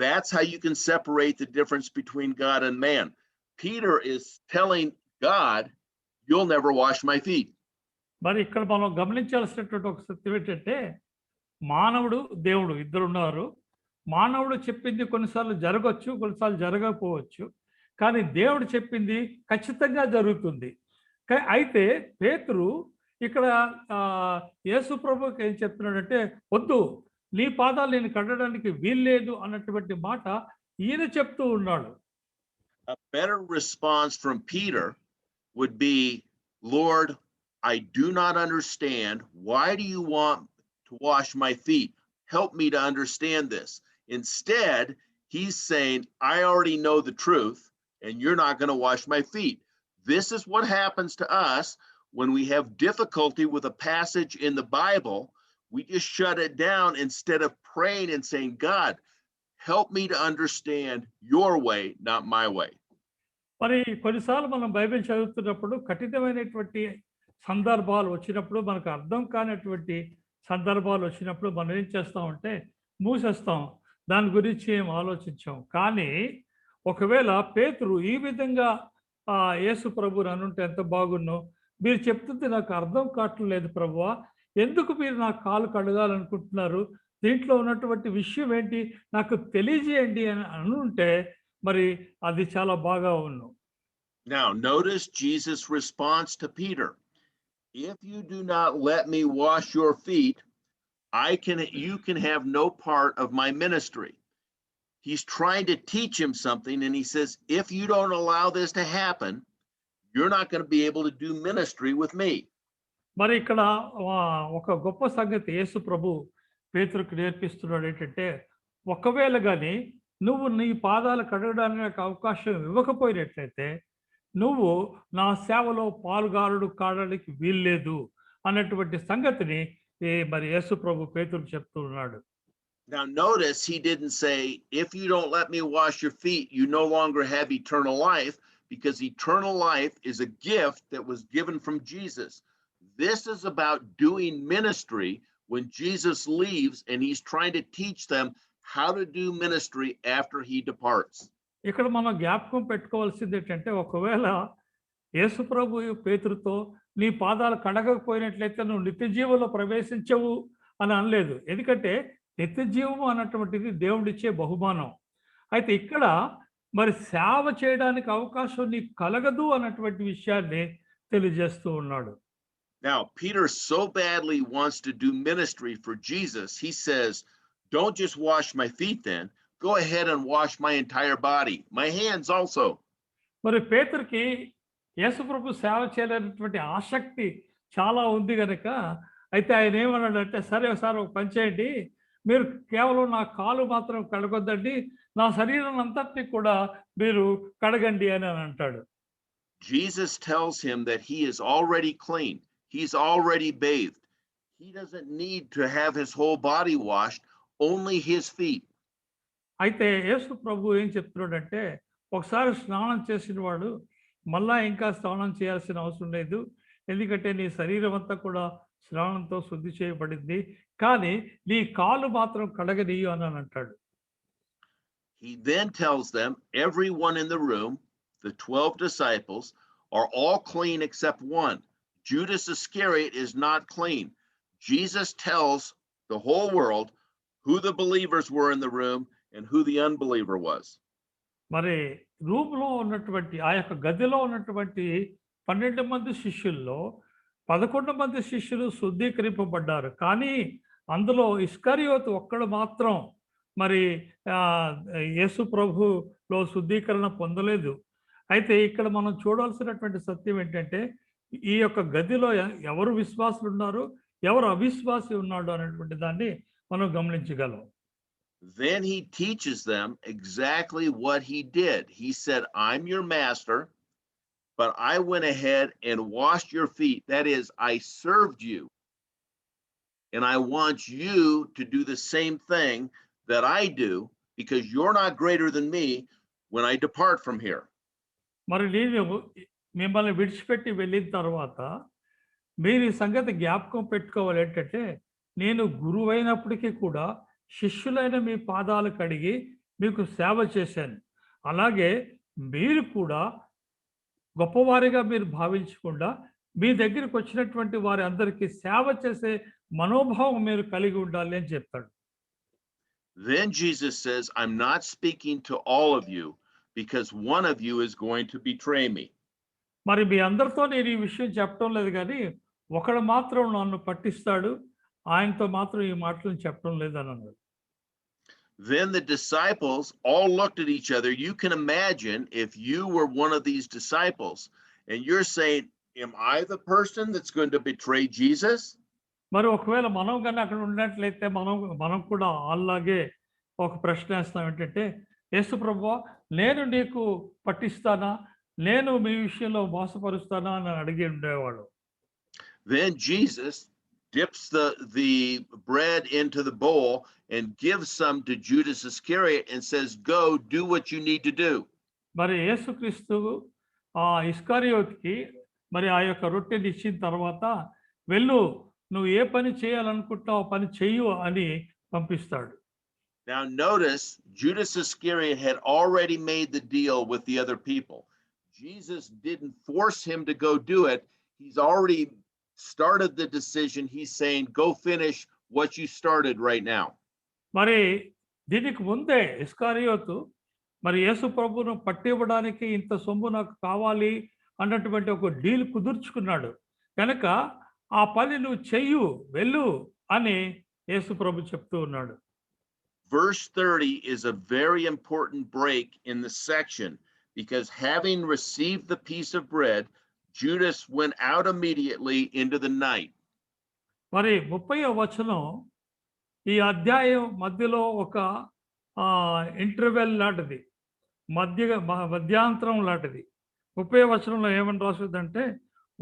S1: That's how you can separate the difference between God and man. Peter is telling God, you'll never wash my feet.
S2: మరి ఇక్కడ మనం గమనించాల్సినటువంటి ఒక సత్యం ఏంటంటే, మానవుడు దేవుడు ఇద్దరు ఉన్నారు. మానవుడు చెప్పింది కొన్నిసార్లు జరగవచ్చు, కొన్నిసార్లు జరగకపోవచ్చు, కానీ దేవుడు చెప్పింది ఖచ్చితంగా జరుగుతుంది. అయితే పేతురు ఇక్కడ యేసు ప్రభుకి ఏం చెప్తున్నాడంటే, వద్దు, నీ పాదాలు నేను కడగడానికి వీల్లేదు అన్నటువంటి మాట ఈయన చెప్తూ ఉన్నాడు.
S1: A better response from Peter would be, Lord, I do not understand. Why do you want to wash my feet? Help me to understand this. Instead, he's saying, I already know the truth, and you're not going to wash my feet. This is what happens to us when we have difficulty with a passage in the Bible. We just shut it down instead of praying and saying, God, help me to understand your way, not my way.
S2: మరి కొన్నిసార్లు మనం Bible చదువుతున్నప్పుడు కఠినమైనటువంటి సందర్భాలు వచ్చినప్పుడు, మనకు అర్థం కానటువంటి సందర్భాలు వచ్చినప్పుడు మనం ఏం చేస్తామంటే మూసేస్తాం, దాని గురించి ఏం ఆలోచించాం. కానీ ఒకవేళ పేతురు ఈ విధంగా యేసు ప్రభుని అనుంటే ఎంత బాగున్నో, మీరు చెప్తుంది నాకు అర్థం కావట్లేదు ప్రభువా, ఎందుకు మీరు నా కాలు కడగాలనుకుంటున్నారు, దీంట్లో ఉన్నటువంటి విషయం ఏంటి నాకు తెలియజేయండి అని అనుంటే మరి అది చాలా బాగా ఉన్ను.
S1: Now notice Jesus' response to Peter. If you do not let me wash your feet, you can have no part of my ministry. He's trying to teach him something, and he says, if you don't allow this to happen, you're not going to be able to do ministry with me.
S2: మరి ఇక్కడ ఒక గొప్ప సంగతి యేసు ప్రభు పేతురుకు నేర్పిస్తున్నాడు ఏంటంటే, ఒకవేళ కానీ నువ్వు నీ పాదాలు కడగడానికి అవకాశం ఇవ్వకపోయినట్లయితే నువ్వు నా సేవలో పాలుగారుడు కావడానికి వీల్లేదు అన్నటువంటి సంగతిని మరి యేసు ప్రభు పేతురుకు చెప్తూ ఉన్నాడు.
S1: Now notice he didn't say, if you don't let me wash your feet, you no longer have eternal life, because eternal life is a gift that was given from Jesus. This is about doing ministry when Jesus leaves and he's trying to teach them how to do ministry after he departs.
S2: ఇక్కడ మనం జ్ఞాపకం పెట్టుకోవాల్సింది ఏంటంటే, ఒకవేళ యేసు ప్రభు పేతురుతో నీ పాదాలు కడగకపోయినట్లయితే నువ్వు నిత్య జీవంలో ప్రవేశించవు అని అనలేదు. ఎందుకంటే నిత్య జీవము అన్నటువంటిది దేవుడిచ్చే బహుమానం. అయితే ఇక్కడ మరి సేవ చేయడానికి అవకాశం నీకు కలగదు అన్నటువంటి విషయాన్ని తెలియజేస్తూ ఉన్నాడు.
S1: Now, Peter so badly wants to do ministry for Jesus. He says, don't just wash my feet then. Go ahead and wash my entire body, my hands also.
S2: మరి పేతురుకి యేసు ప్రభు సేవ చేయాలనేటువంటి ఆసక్తి చాలా ఉంది కనుక, అయితే ఆయన ఏమన్నాడంటే, సరే సార్ ఒక పని చేయండి, మీరు కేవలం నా కాలు మాత్రం కడగొద్దండి, నా శరీరం అంతటిని కూడా మీరు కడగండి అని అంటాడు.
S1: Jesus tells him that he is already clean. He's already bathed. He doesn't need to have his whole body washed, only his feet.
S2: అయితే యేసు ప్రభు ఏం చెప్తున్నాడంటే, ఒకసారి స్నానం చేసిన వాడు మళ్ళా ఇంకా స్నానం చేయాల్సిన అవసరం లేదు. ఎందుకంటే నీ శరీరం అంతా కూడా స్నానంతో శుద్ధి చేయబడింది. కానీ నీ కాళ్ళు మాత్రం కడగనీయు అని అంటాడు.
S1: He then tells them everyone in the room, the 12 disciples, are all clean except one. Judas Iscariot is not clean. Jesus tells the whole world who the believers were in the room and who the unbeliever was.
S2: మరి రూమ్‌లో ఉన్నటువంటి ఆ యొక్క గదిలో ఉన్నటువంటి 12 మంది శిష్యుల్లో 11 మంది శిష్యులు శుద్ధీకరింపబడ్డారు. కానీ అందులో ఇస్కరియోతు ఒక్కడు మాత్రం మరి యేసు ప్రభులో శుద్ధీకరణ పొందలేదు. అయితే ఇక్కడ మనం చూడాల్సినటువంటి సత్యం ఏంటంటే, ఈ యొక్క గదిలో ఎవరు విశ్వాసులు ఉన్నారు, ఎవరు అవిశ్వాసి ఉన్నాడు అనేటువంటి దాన్ని మనం గమనించగలం.
S1: Then he teaches them exactly what he did. He said, I'm your master, but I went ahead and washed your feet. That is, I served you. And I want you to do the same thing that I do, because you're not greater than me when I depart from here.
S2: మరి నేను మిమ్మల్ని విడిచిపెట్టి వెళ్ళిన తర్వాత మీరు ఈ సంగతి జ్ఞాపకం పెట్టుకోవాలి ఏంటంటే, నేను గురువైనప్పటికీ కూడా శిష్యులైన మీ పాదాలు కడిగి మీకు సేవ చేశాను. అలాగే మీరు కూడా గొప్పవారిగా మీరు భావించకుండా మీ దగ్గరికి వచ్చినటువంటి వారి అందరికీ సేవ చేసే మనోభావం మీరు కలిగి ఉండాలి అని చెప్తాడు.
S1: Then Jesus says, I'm not speaking to all of you because one of you is going to betray me.
S2: మరి మీ అందరితో నేను ఈ విషయం చెప్పడం లేదు, కానీ ఒకడు మాత్రం నన్ను పట్టిస్తాడు, ఆయనతో మాత్రం ఈ మాటలను చెప్పడం లేదని అన్నాడు.
S1: Then the disciples all looked at each other. You can imagine if you were one of these disciples and you're saying, am I the person that's going to betray Jesus?
S2: మరి ఒకవేళ మనం కానీ అక్కడ ఉన్నట్లయితే మనం కూడా అలాగే ఒక ప్రశ్న వేస్తాం ఏంటంటే, యేసు ప్రభువా, నేను నీకు పట్టిస్తానా, నేను మీ విషయంలో మోసపరుస్తానా అని అడిగి ఉండేవాడు.
S1: Then Jesus dips the bread into the bowl and gives some to Judas Iscariot and says, go do what you need to do.
S2: మరి యేసుక్రీస్తు ఆ ఇస్కరియోతుకి మరి ఆ యొక్క రొట్టెని ఇచ్చిన తర్వాత, వెళ్ళు, నువ్వు ఏ పని చేయాలనుకుంటున్నావు పని చెయ్యు అని పంపిస్తాడు.
S1: Now notice, Judas Iscariot had already made the deal with the other people. Jesus didn't force him to go do it. He's already started the decision. He's saying, go finish what you started right now.
S2: మరి దీనికి ముందే ఇస్కరియోతు మరి యేసు ప్రభువును పట్టివ్వడానికి ఇంత సొమ్ము నాకు కావాలి అన్నటువంటి ఒక డీల్ కుదుర్చుకున్నాడు. కనుక ఆ పని నువ్వు చెయ్యు, వెళ్ళు అని యేసు ప్రభు చెప్తూ ఉన్నాడు.
S1: Verse 30 is a very important break in the section, because having received the piece of bread, Judas went out immediately into the night.
S2: మరి 30వ వచనం ఈ అధ్యాయం మధ్యలో ఒక ఇంటర్వెల్ లాంటిది, మధ్యాంతరం లాంటిది. 30వ వచనంలో ఏమని రాస్తుందంటే,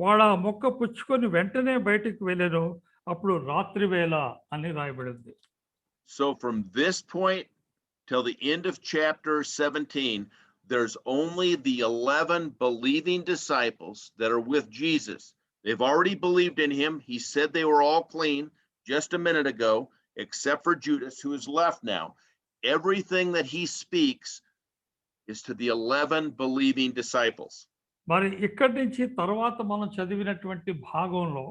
S2: వాడు ఆ మొక్క పుచ్చుకొని వెంటనే బయటికి వెళ్ళాను, అప్పుడు రాత్రి వేళ అని రాయబడింది.
S1: So from this point till the end of chapter 17, there's only the 11 believing disciples that are with Jesus. They've already believed in him. He said they were all clean just a minute ago, except for Judas, who is left now. Everything that he speaks is to the 11 believing disciples.
S2: మరి ఇక్కడి నుంచి తర్వాత మనం చదివినటువంటి భాగంలో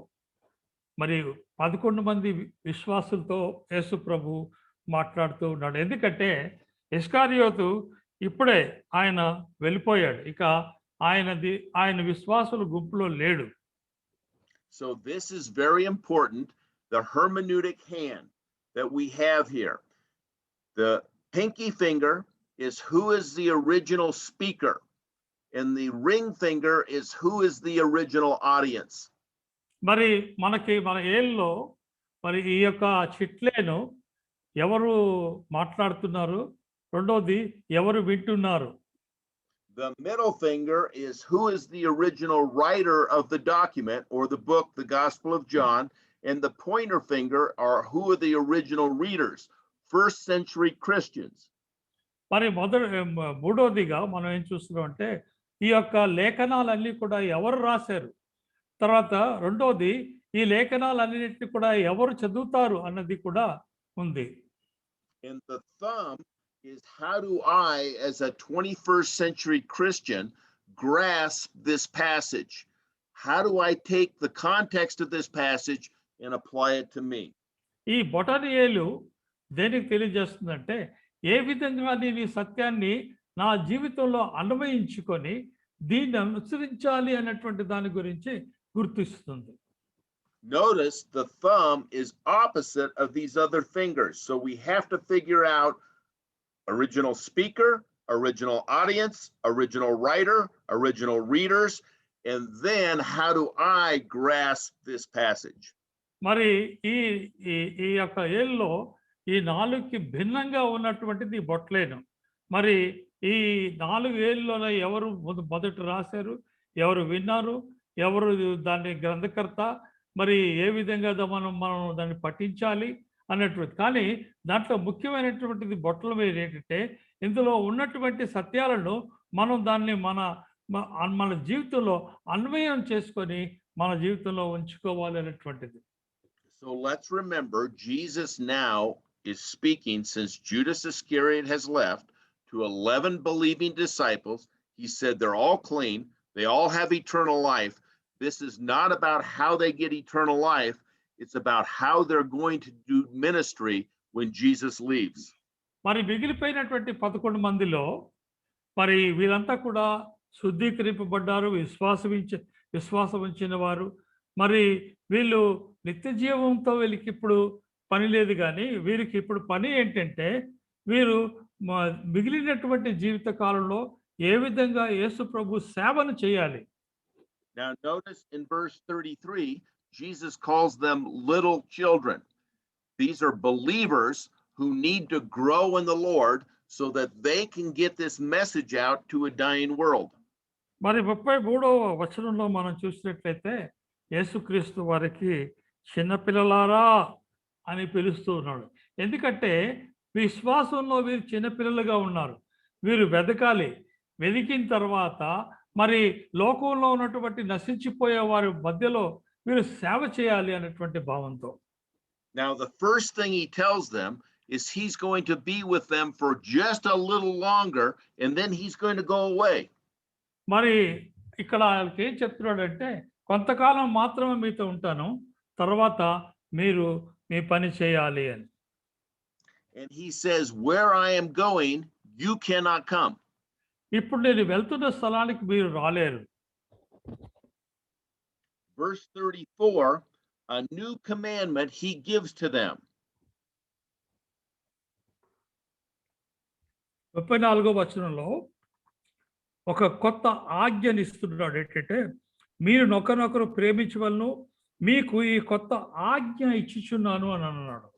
S2: మరి 11 మంది విశ్వాసులతో యేసు ప్రభు మాట్లాడుతూ ఉన్నాడు. ఎందుకంటే ఇస్కరియోతు ఇప్పుడే ఆయన వెళ్ళిపోయాడు, ఇక ఆయన విశ్వాసుల గుంపులో లేడు.
S1: So this is very important, the hermeneutic hand that we have here. The pinky finger is who is the original speaker, and the ring finger is who is the original audience.
S2: మరి మన ఏళ్ళలో మరి ఈ యొక్క చిట్లేను ఎవరు మాట్లాడుతున్నారు, రెండోది ఎవరు వింటున్నారు.
S1: The middle finger is who is the original writer of the document or the book, the Gospel of John, and the pointer finger are who are the original readers, first century Christians.
S2: మరి మూడోదిగా మనం ఏం చూస్తున్నాం అంటే ఈ యొక్క లేఖనాలన్నీ కూడా ఎవరు రాశారు, తర్వాత రెండోది ఈ లేఖనాలన్నిటిని కూడా ఎవరు చదువుతారు అన్నది కూడా ఉంది.
S1: And the thumb is how do I, as a 21st century Christian, grasp this passage? How do I take the context of this passage and apply it to me?
S2: ఈ బొటనవేలు దేనికి తెలియజేస్తుందంటే ఏ విధంగా నేను ఈ సత్యాన్ని నా జీవితంలో అన్వయించుకొని దీన్ని అనుసరించాలి అన్నటువంటి దాని గురించి గుర్తిస్తుంది.
S1: Notice the thumb is opposite of these other fingers. So we have to figure out original speaker, original audience, original writer, original readers, and then how do I grasp this passage?
S2: మరి ఈ ఈ యొక్క ఏళ్ళలో ఈ నాలుగుకి భిన్నంగా ఉన్నటువంటిది బొట్లేను. మరి ఈ 4 ఏళ్ళలోనే ఎవరు మొదట రాశారు, ఎవరు విన్నారు, ఎవరు దాన్ని గ్రంథకర్త, మరి ఏ విధంగా మనం దాన్ని పఠించాలి అన్నటువంటి. కానీ దాంట్లో ముఖ్యమైనటువంటిది బొట్టల మీద ఏంటంటే ఇందులో ఉన్నటువంటి సత్యాలను మనం దాన్ని మన జీవితంలో అన్వయం చేసుకొని మన జీవితంలో ఉంచుకోవాలి అనేటువంటిది.
S1: So let's remember, Jesus now is speaking, since Judas Iscariot has left, to 11 believing disciples. He said they're all clean, they all have eternal life. This is not about how they get eternal life. It's about how they're going to do ministry when Jesus leaves.
S2: మరి మిగిలిపోయినటువంటి 11 మందిలో మరి వీరంతా కూడా శుద్ధీకరింపబడ్డారు, విశ్వాసం ఉంచిన వారు. మరి వీళ్ళు నిత్య జీవంతో వీళ్ళకి ఇప్పుడు పని లేదు, కానీ వీరికి ఇప్పుడు పని ఏంటంటే వీరు మిగిలినటువంటి జీవిత కాలంలో ఏ విధంగా యేసు ప్రభు సేవను చేయాలి.
S1: Now notice in verse 33, Jesus calls them little children. These are believers who need to grow in the Lord so that they can get this message out to a dying world.
S2: మరి 33వ వచనంలో మనం చూసినట్లయితే యేసుక్రీస్తు వారికి చిన్నపిల్లలారా అని పిలుస్తూ ఉన్నాడు. ఎందుకంటే విశ్వాసంలో వీరు చిన్నపిల్లలుగా ఉన్నారు. వీరు వెదకాలి, వెదికిన తర్వాత మరి లోకంలో ఉన్నటువంటి నశించిపోయే వారి మధ్యలో వీరు సేవ చేయాలి అనేటువంటి భావంతో.
S1: Now the first thing he tells them is he's going to be with them for just a little longer and then he's going to go away.
S2: మరి ఇక్కడ వాళ్ళకి ఏం చెప్తున్నాడంటే కొంతకాలం మాత్రమే మీతో ఉంటాను, తర్వాత మీరు మీ పని చేయాలి అని.
S1: And he says, where I am going, you cannot come.
S2: ఇప్పుడు నేను వెళ్తున్న స్థలానికి మీరు రాలేరు.
S1: Verse 34, a new commandment he gives to them.
S2: 34వ వచనంలో ఒక కొత్త ఆజ్ఞని ఇస్తున్నాడు. ఏంటంటే మీరు ఒకరినొకరు ప్రేమించవలను, మీకు ఈ కొత్త ఆజ్ఞ ఇచ్చుచున్నాను అని అన్నాడు.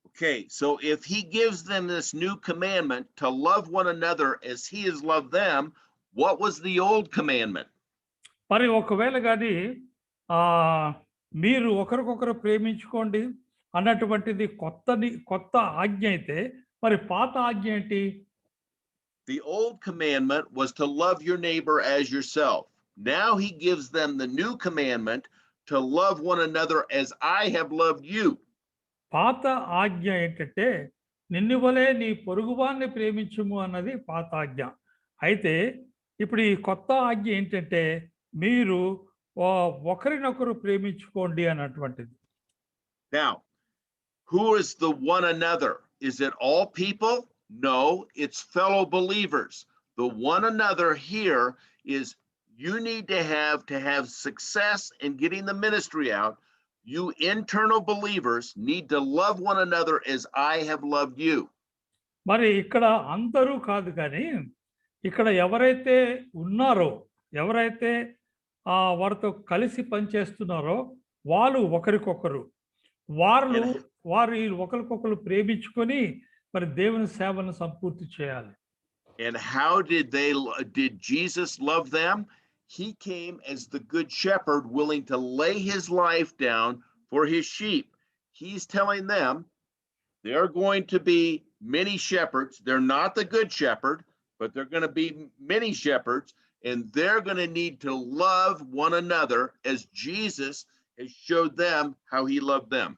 S1: Okay, so if he gives them this new commandment to love one another as he has loved them, what was the old commandment?
S2: మరి ఒకవేళ కానీ మీరు ఒకరికొకరు ప్రేమించుకోండి అన్నటువంటిది కొత్త ఆజ్ఞ అయితే మరి పాత ఆజ్ఞ ఏంటి?
S1: The old commandment was to love your neighbor as yourself. Now he gives them the new commandment to love one another as I have loved you.
S2: పాత ఆజ్ఞ ఏంటంటే నిన్ను వలే నీ పొరుగువాన్ని ప్రేమించుము అన్నది పాత ఆజ్ఞ. అయితే ఇప్పుడు ఈ కొత్త ఆజ్ఞ ఏంటంటే మీరు ఒకరినొకరు ప్రేమించుకోండి అన్నటువంటిది.
S1: Now, who is the one another? Is it all people? No, it's fellow believers. The one another here is you need to have success in getting the ministry out. You internal believers need to love one another as I have loved you.
S2: మరి ఇక్కడ అందరూ కాదు, కానీ ఇక్కడ ఎవరైతే ఉన్నారో, ఎవరైతే వారితో కలిసి పనిచేస్తున్నారో వాళ్ళు ఒకరికొకరు వారు ఒకరికొకరు ప్రేమించుకొని మరి దేవుని సేవను సంపూర్తి చేయాలి.
S1: And how did Jesus love them? He came as the good shepherd, willing to lay his life down for his sheep. He's telling them there are going to be many shepherds. They're not the good shepherd, but they're going to be many shepherds, and they're going to need to love one another as Jesus has showed them how he loved them.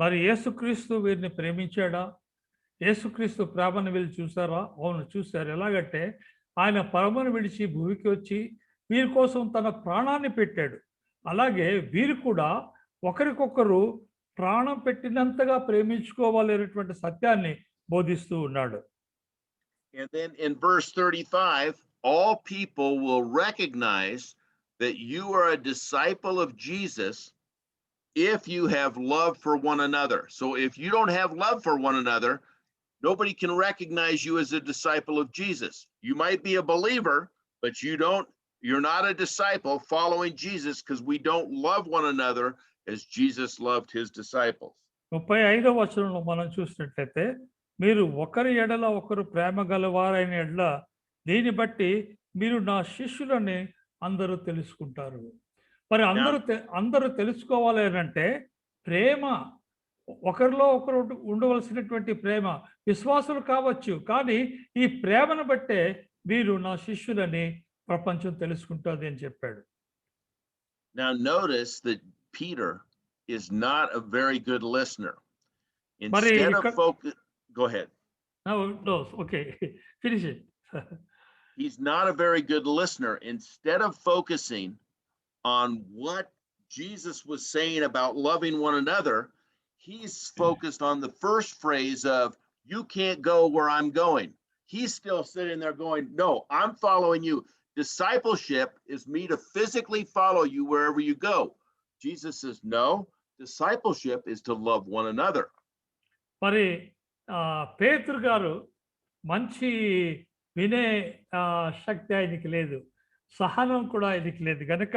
S2: మరి యేసుక్రీస్తు వీరిని ప్రేమించాడా? యేసుక్రీస్తు ప్రేమను వీళ్ళు చూసారా? అవును చూశారు. ఎలాగంటే ఆయన పరమను విడిచి భూమికి వచ్చి వీరి కోసం తన ప్రాణాన్ని పెట్టాడు. అలాగే వీరు కూడా ఒకరికొకరు ప్రాణం పెట్టినంతగా ప్రేమించుకోవాలనేటువంటి సత్యాన్ని బోధిస్తూ ఉన్నాడు.
S1: And then in verse 35, all people will recognize that you are a disciple of Jesus if you have love for one another. So if you don't have love for one another, nobody can recognize you as a disciple of Jesus. You might be a believer, but you're not a disciple following Jesus because we don't love one another as Jesus loved his disciples.
S2: 35వ వచనంలో మనం చూసినట్లయితే మీరు ఒకరి ఎడల ఒకరు ప్రేమ గలవారైన ఎడల దీన్ని బట్టి మీరు నా శిష్యులని అందరూ తెలుసుకుంటారు. మరి అందరూ తెలుసుకోవాలి అంటే ప్రేమ, ఒకరిలో ఒకరు ఉండవలసినటువంటి ప్రేమ, విశ్వాసులు కావచ్చు, కానీ ఈ ప్రేమను బట్టే వీరు నా శిష్యులని ప్రపంచం తెలుసుకుంటుంది అని చెప్పాడు.
S1: Now notice that Peter is not a very good listener. Instead of focus, go ahead.
S2: No, okay, finish it.
S1: He's not a very good listener. Instead of focusing on what Jesus was saying about loving one another, he's focused on the first phrase of, you can't go where I'm going. He's still sitting there going, no, I'm following you. Discipleship is me to physically follow you wherever you go. Jesus says, no, discipleship is to love one another.
S2: మరి పేతురు గారు మంచి వినే శక్తి ఆయనకి లేదు, సహనం కూడా ఆయనకి లేదు. కనుక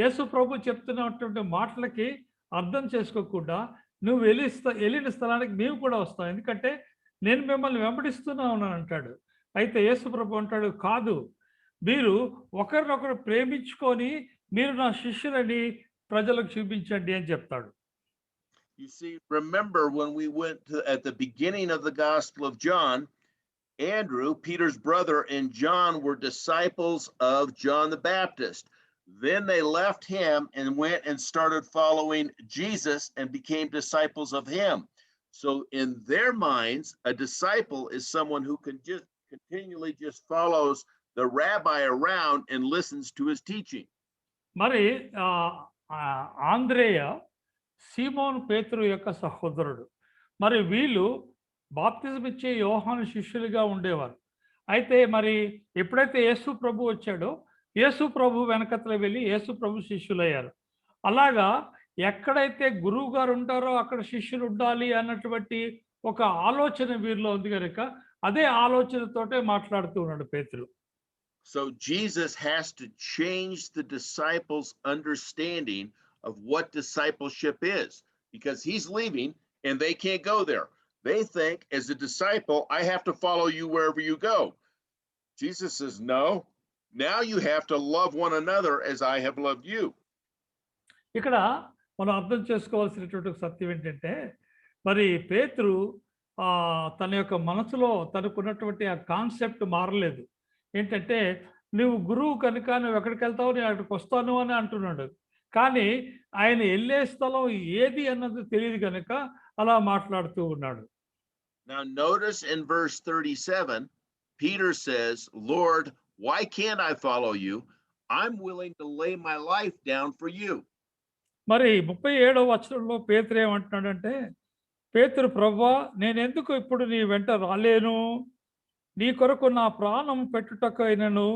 S2: యేసు ప్రభు చెప్తున్నటువంటి మాటలకి అర్థం చేసుకోకుండా నువ్వు వెళ్ళిన స్థలానికి మేము కూడా వస్తాం, ఎందుకంటే నేను మిమ్మల్ని వెంబడిస్తూనే ఉన్నాను అంటాడు. అయితే యేసు ప్రభు అంటాడు, కాదు, మీరు ఒకరినొకరు ప్రేమించుకొని మీరు నా శిష్యులని ప్రజలకు చూపించండి అని చెప్తాడు.
S1: You see, remember when we went at the beginning of the Gospel of John, Andrew, Peter's brother, and John were disciples of John the Baptist. Then they left him and went and started following Jesus and became disciples of him. So in their minds, a disciple is someone who can just continually just follows the rabbi around and listens to his teaching.
S2: మరి ఆంద్రేయ సీమోను పేతురు యొక్క సహోదరుడు. మరి వీళ్ళు బాప్తిజం ఇచ్చే యోహాను శిష్యులుగా ఉండేవారు. అయితే మరి ఎప్పుడైతే యేసు ప్రభు వచ్చాడో యేసు ప్రభు వెనకతల వెళ్ళి యేసు ప్రభు శిష్యులయ్యారు. అలాగా ఎక్కడైతే గురువు గారు ఉంటారో అక్కడ శిష్యులు ఉండాలి అన్నటువంటి ఒక ఆలోచన వీరిలో ఉంది కనుక అదే ఆలోచనతోటే మాట్లాడుతూ ఉన్నాడు పేతురు.
S1: So Jesus has to change the disciples' understanding of what discipleship is, because he's leaving and they can't go there. They think as a disciple, I have to follow you wherever you go. Jesus says, no, now you have to love one another as I have loved you.
S2: ఇక్కడ మనం అర్థం చేసుకోవాల్సినటువంటి సత్యం ఏంటంటే మరి పేతురు తన యొక్క మనసులో తనకున్నటువంటి ఆ కాన్సెప్ట్ మారలేదు. ఏంటంటే నువ్వు గురువు కనుక నువ్వు ఎక్కడికి వెళ్తావు, నేను అక్కడికి వస్తాను అని అంటున్నాడు. కానీ ఆయన వెళ్ళే స్థలం ఏది అన్నది తెలియదు కనుక అలా మాట్లాడుతూ ఉన్నాడు.
S1: Now notice in verse 37, Peter says, Lord, why can't I follow you? I'm willing to lay my life down for you.
S2: మరి 37వ వచనంలో పేతురు ఏమంటున్నాడంటే, పేతురు, ప్రభువా, నేను ఎందుకు ఇప్పుడు నీ వెంట రాలేను? నీ కొరకు నా ప్రాణం పెట్టుటకైనను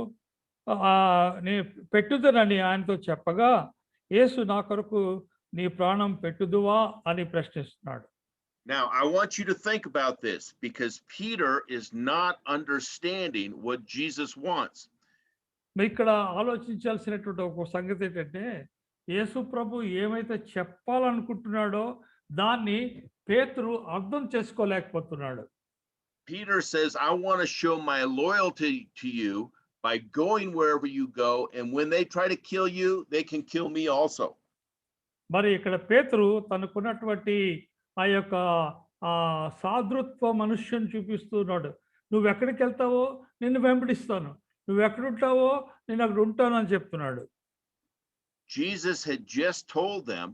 S2: నీ పెట్టుదనని ఆయనతో చెప్పగా యేసు నా కొరకు నీ ప్రాణం పెట్టుదువా అని ప్రశ్నిస్తున్నాడు.
S1: Now, I want you to think about this because Peter is not understanding what Jesus wants.
S2: ఇక్కడ ఆలోచించాల్సినటువంటి ఒక సంగతి ఏంటంటే యేసు ప్రభు ఏమైతే చెప్పాలనుకుంటున్నాడో దాన్ని పేతురు అర్థం చేసుకోలేకపోతున్నాడు.
S1: Peter says, I want to show my loyalty to you by going wherever you go. And when they try to kill you, they can kill me also.
S2: మరి ఇక్కడ పేతురు తనకున్నటువంటి ఆ యొక్క ఆ సాదృత్వ మనుష్యం చూపిస్తున్నాడు. నువ్వు ఎక్కడికి వెళ్తావో నిన్ను వెంబడిస్తాను, నువ్వు ఎక్కడుంటావో నేను అక్కడ ఉంటాను అని చెప్తున్నాడు.
S1: Jesus had just told them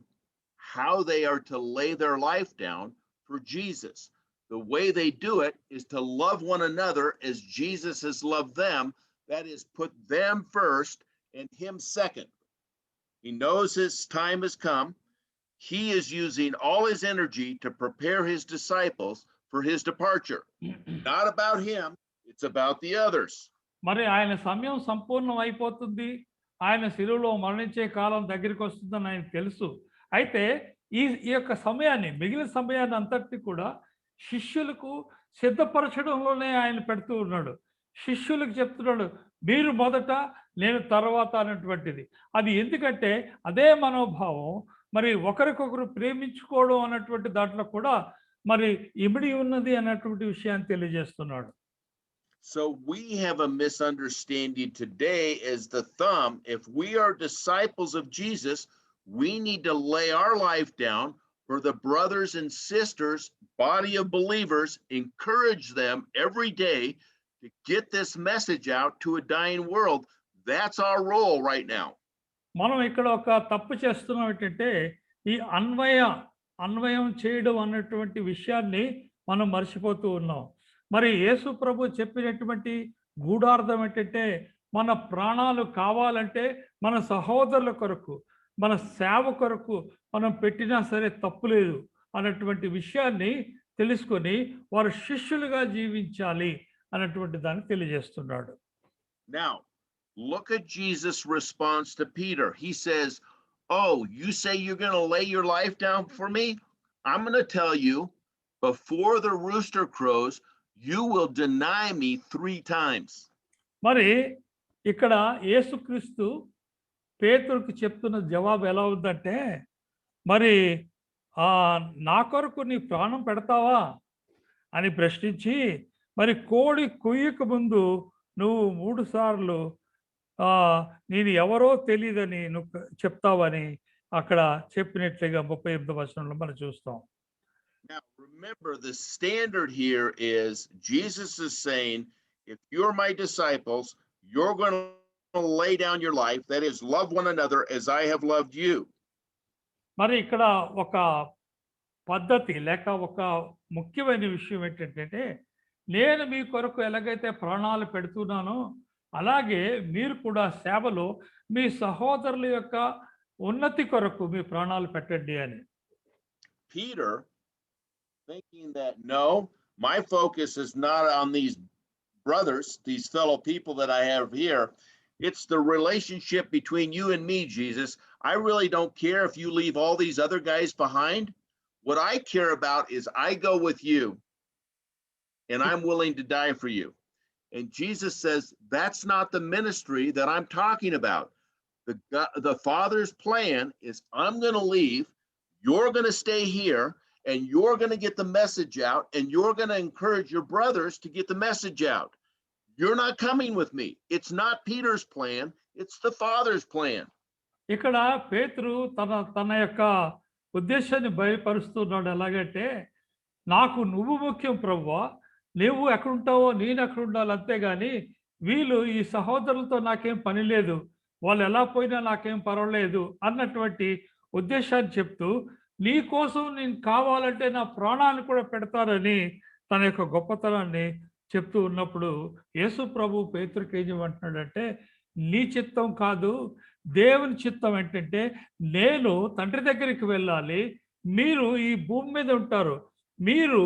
S1: how they are to lay their life down for Jesus. The way they do it is to love one another as Jesus has loved them. That is, put them first and him second. He knows his time has come. He is using all his energy to prepare his disciples for his departure. Not about him, it's about the others.
S2: మరి ఆయన సమయం సంపూర్ణం అయిపోతుంది, ఆయన శిలువలో మరణించే కాలం దగ్గరికి వస్తుందని ఆయన తెలుసు. అయితే ఈ ఈ యొక్క సమయాన్ని, మిగిలిన సమయాన్ని అంతటిని కూడా శిష్యులకు సిద్ధపరచడంలోనే ఆయన పెడుతూ ఉన్నాడు. శిష్యులకు చెప్తున్నాడు, మీరు మొదట నేను తర్వాత అన్నటువంటిది. అది ఎందుకంటే అదే మనోభావం మరి ఒకరికొకరు ప్రేమించుకోవడం అన్నటువంటి దాంట్లో కూడా మరి ఇమిడి ఉన్నది అన్నటువంటి విషయాన్ని తెలియజేస్తున్నాడు.
S1: So we have a misunderstanding today as the thumb. If we are disciples of Jesus, we need to lay our life down for the brothers and sisters, body of believers, encourage them every day to get this message out to a dying world. That's our role right now.
S2: మనం ఇక్కడ ఒక తప్పు చేస్తున్నాం ఏంటంటే ఈ అన్వయం చేయడం అన్నటువంటి విషయాన్ని మనం మర్చిపోతూ ఉన్నాం. మరి యేసు ప్రభు చెప్పినటువంటి గూఢార్థం ఏంటంటే మన ప్రాణాలు కావాలంటే మన సహోదరుల కొరకు, మన సేవ కొరకు మనం పెట్టినా సరే తప్పులేదు అన్నటువంటి విషయాన్ని తెలుసుకొని వారు శిష్యులుగా జీవించాలి అన్నటువంటి దాన్ని తెలియజేస్తున్నాడు.
S1: Now, look at Jesus' response to Peter. He says, oh, you say you're going to lay your life down for me? I'm going to tell you, before the rooster crows, you will deny me 3 times.
S2: మరి ఇక్కడ యేసుక్రీస్తు పేతురుకి చెప్తున్న జవాబు ఎలా ఉందంటే, మరి నా కొరకు నీ ప్రాణం పెడతావా అని ప్రశ్నించి, మరి కోడి కొయ్యక ముందు నువ్వు 3 సార్లు నేను ఎవరో తెలియదని నువ్వు చెప్తావని అక్కడ చెప్పినట్లుగా 38వ వచనంలో మనం చూస్తాం.
S1: Now remember, the standard here is Jesus is saying, if you're my disciples, you're going to lay down your life, that is, love one another as I have loved you.
S2: మరి ఇక్కడ ఒక పద్ధతి లేక ఒక ముఖ్యమైన విషయం ఏంటంటే, నేను మీ కొరకు ఎలాగైతే ప్రాణాలు పెడుతున్నానో అలాగే మీరు కూడా సేవలో మీ సహోదరుల యొక్క ఉన్నతి కొరకు మీ ప్రాణాలు పెట్టండి అని.
S1: Peter, thinking that no, my focus is not on these brothers, these fellow people that I have here. It's the relationship between you and me, Jesus. I really don't care if you leave all these other guys behind. What I care about is I go with you and I'm willing to die for you. And Jesus says, that's not the ministry that I'm talking about. The Father's plan is I'm going to leave, you're going to stay here, and you're going to get the message out, and you're going to encourage your brothers to get the message out. You're not coming with me. It's not Peter's plan, it's the Father's plan.
S2: ఇక్కడ పేతురు తన యొక్క ఉద్దేశాన్ని బయలుపరుస్తున్నాడు. ఎలాగంటే, నాకు నువ్వు ముఖ్యం ప్రభువా, నువ్వు ఎక్కడుంటావో నేను ఎక్కడ ఉండాలి, అంతేగాని వీళ్ళు ఈ సహోదరులతో నాకేం పని లేదు, వాళ్ళు ఎలా పోయినా నాకేం పర్వాలేదు అన్నటువంటి ఉద్దేశాన్ని చెప్తూ, నీ కోసం నేను కావాలంటే నా ప్రాణాన్ని కూడా పెడతారని తన యొక్క గొప్పతనాన్ని చెప్తూ ఉన్నప్పుడు యేసు ప్రభు పేతురుకి ఏం చేయమంటున్నాడంటే, నీ చిత్తం కాదు దేవుని చిత్తం ఏంటంటే, నేను తండ్రి దగ్గరికి వెళ్ళాలి, మీరు ఈ భూమి మీద ఉంటారు, మీరు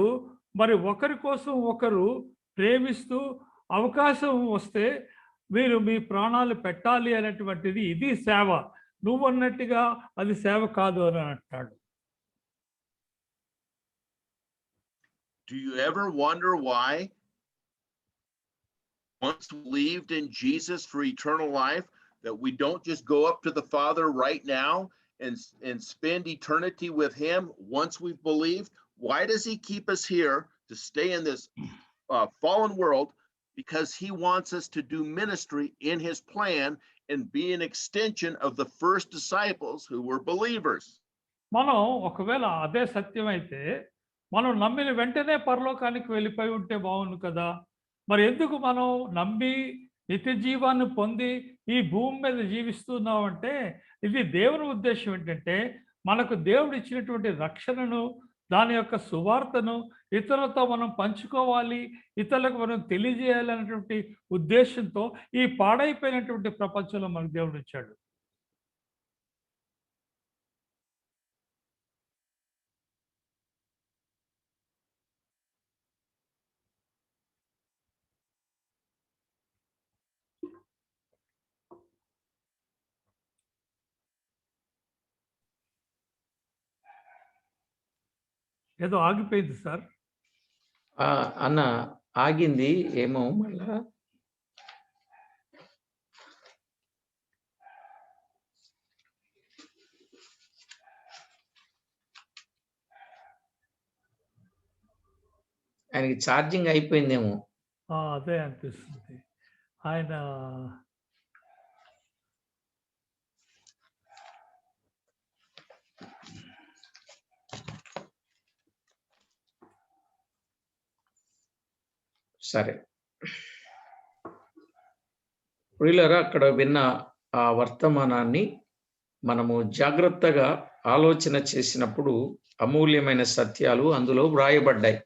S2: మరి ఒకరి కోసం ఒకరు ప్రేమిస్తూ అవకాశం వస్తే మీరు మీ ప్రాణాలు పెట్టాలి అనేటువంటిది, ఇది సేవ. నువ్వు అన్నట్టుగా అది సేవ కాదు అని అంటాడు.
S1: Do you ever wonder why once we believed in Jesus for eternal life that we don't just go up to the Father right now and spend eternity with him once we've believed? Why does he keep us here to stay in this fallen world, because he wants us to do ministry in his plan and be an extension of the first disciples who were believers.
S2: మనం ఒకవేళ అదే సత్యమైతే మనం నమ్మిన వెంటనే పరలోకానికి వెళ్ళిపోయి ఉంటే బాగుండు కదా. మరి ఎందుకు మనం నమ్మి నిత్య జీవాన్ని పొంది ఈ భూమి మీద జీవిస్తున్నామంటే ఇది దేవుని ఉద్దేశం ఏంటంటే మనకు దేవుడు ఇచ్చినటువంటి రక్షణను దాని యొక్క సువార్తను ఇతరులతో మనం పంచుకోవాలి, ఇతరులకు మనం తెలియజేయాలి అనేటువంటి ఉద్దేశంతో ఈ పాడైపోయినటువంటి ప్రపంచంలో మనకు దేవుడు ఇచ్చాడు. ఏదో ఆగిపోయింది సార్.
S3: అన్న ఆగింది ఏమో మళ్ళా. ఆయనకి ఛార్జింగ్ అయిపోయిందేమో.
S2: అదే అనిపిస్తుంది. ఆయన
S3: సరే ప్రియులారా, అక్కడ విన్న ఆ వర్తమానాన్ని మనము జాగ్రత్తగా ఆలోచన చేసినప్పుడు అమూల్యమైన సత్యాలు అందులో వ్రాయబడ్డాయి.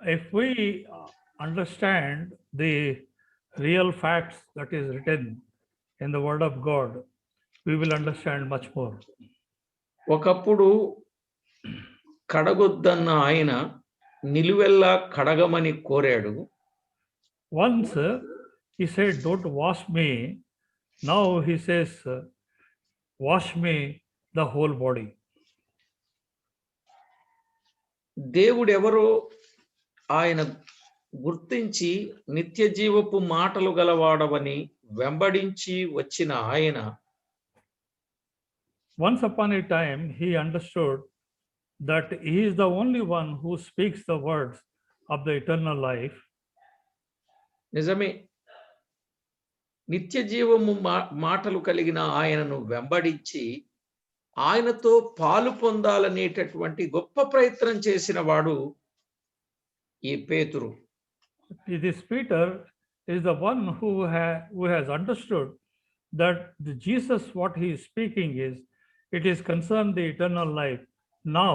S2: If we understand the real facts that is written in the word of God, we will understand much more.
S3: ఒకప్పుడు కడగొద్దన్న ఆయన నిలువెల్లా కడగమని కోరాడు.
S2: Once he said, "Don't wash me." Now he says, "Wash me the whole body."
S3: దేవుడెవరో ఆయన గుర్తించి నిత్య జీవపు మాటలు గలవాడవని వెంబడించి వచ్చిన ఆయన
S2: Once upon a time he understood that he is the only one who speaks the words of the eternal life.
S3: నిజమే, నిత్య జీవము మాటలు కలిగిన ఆయనను వెంబడించి ఆయనతో పాలు పొందాలనేటటువంటి గొప్ప ప్రయత్నం చేసిన వాడు ఈ పేతురు.
S2: This Peter is the one who has understood that the Jesus what he is speaking is, it is concerned the eternal life. Now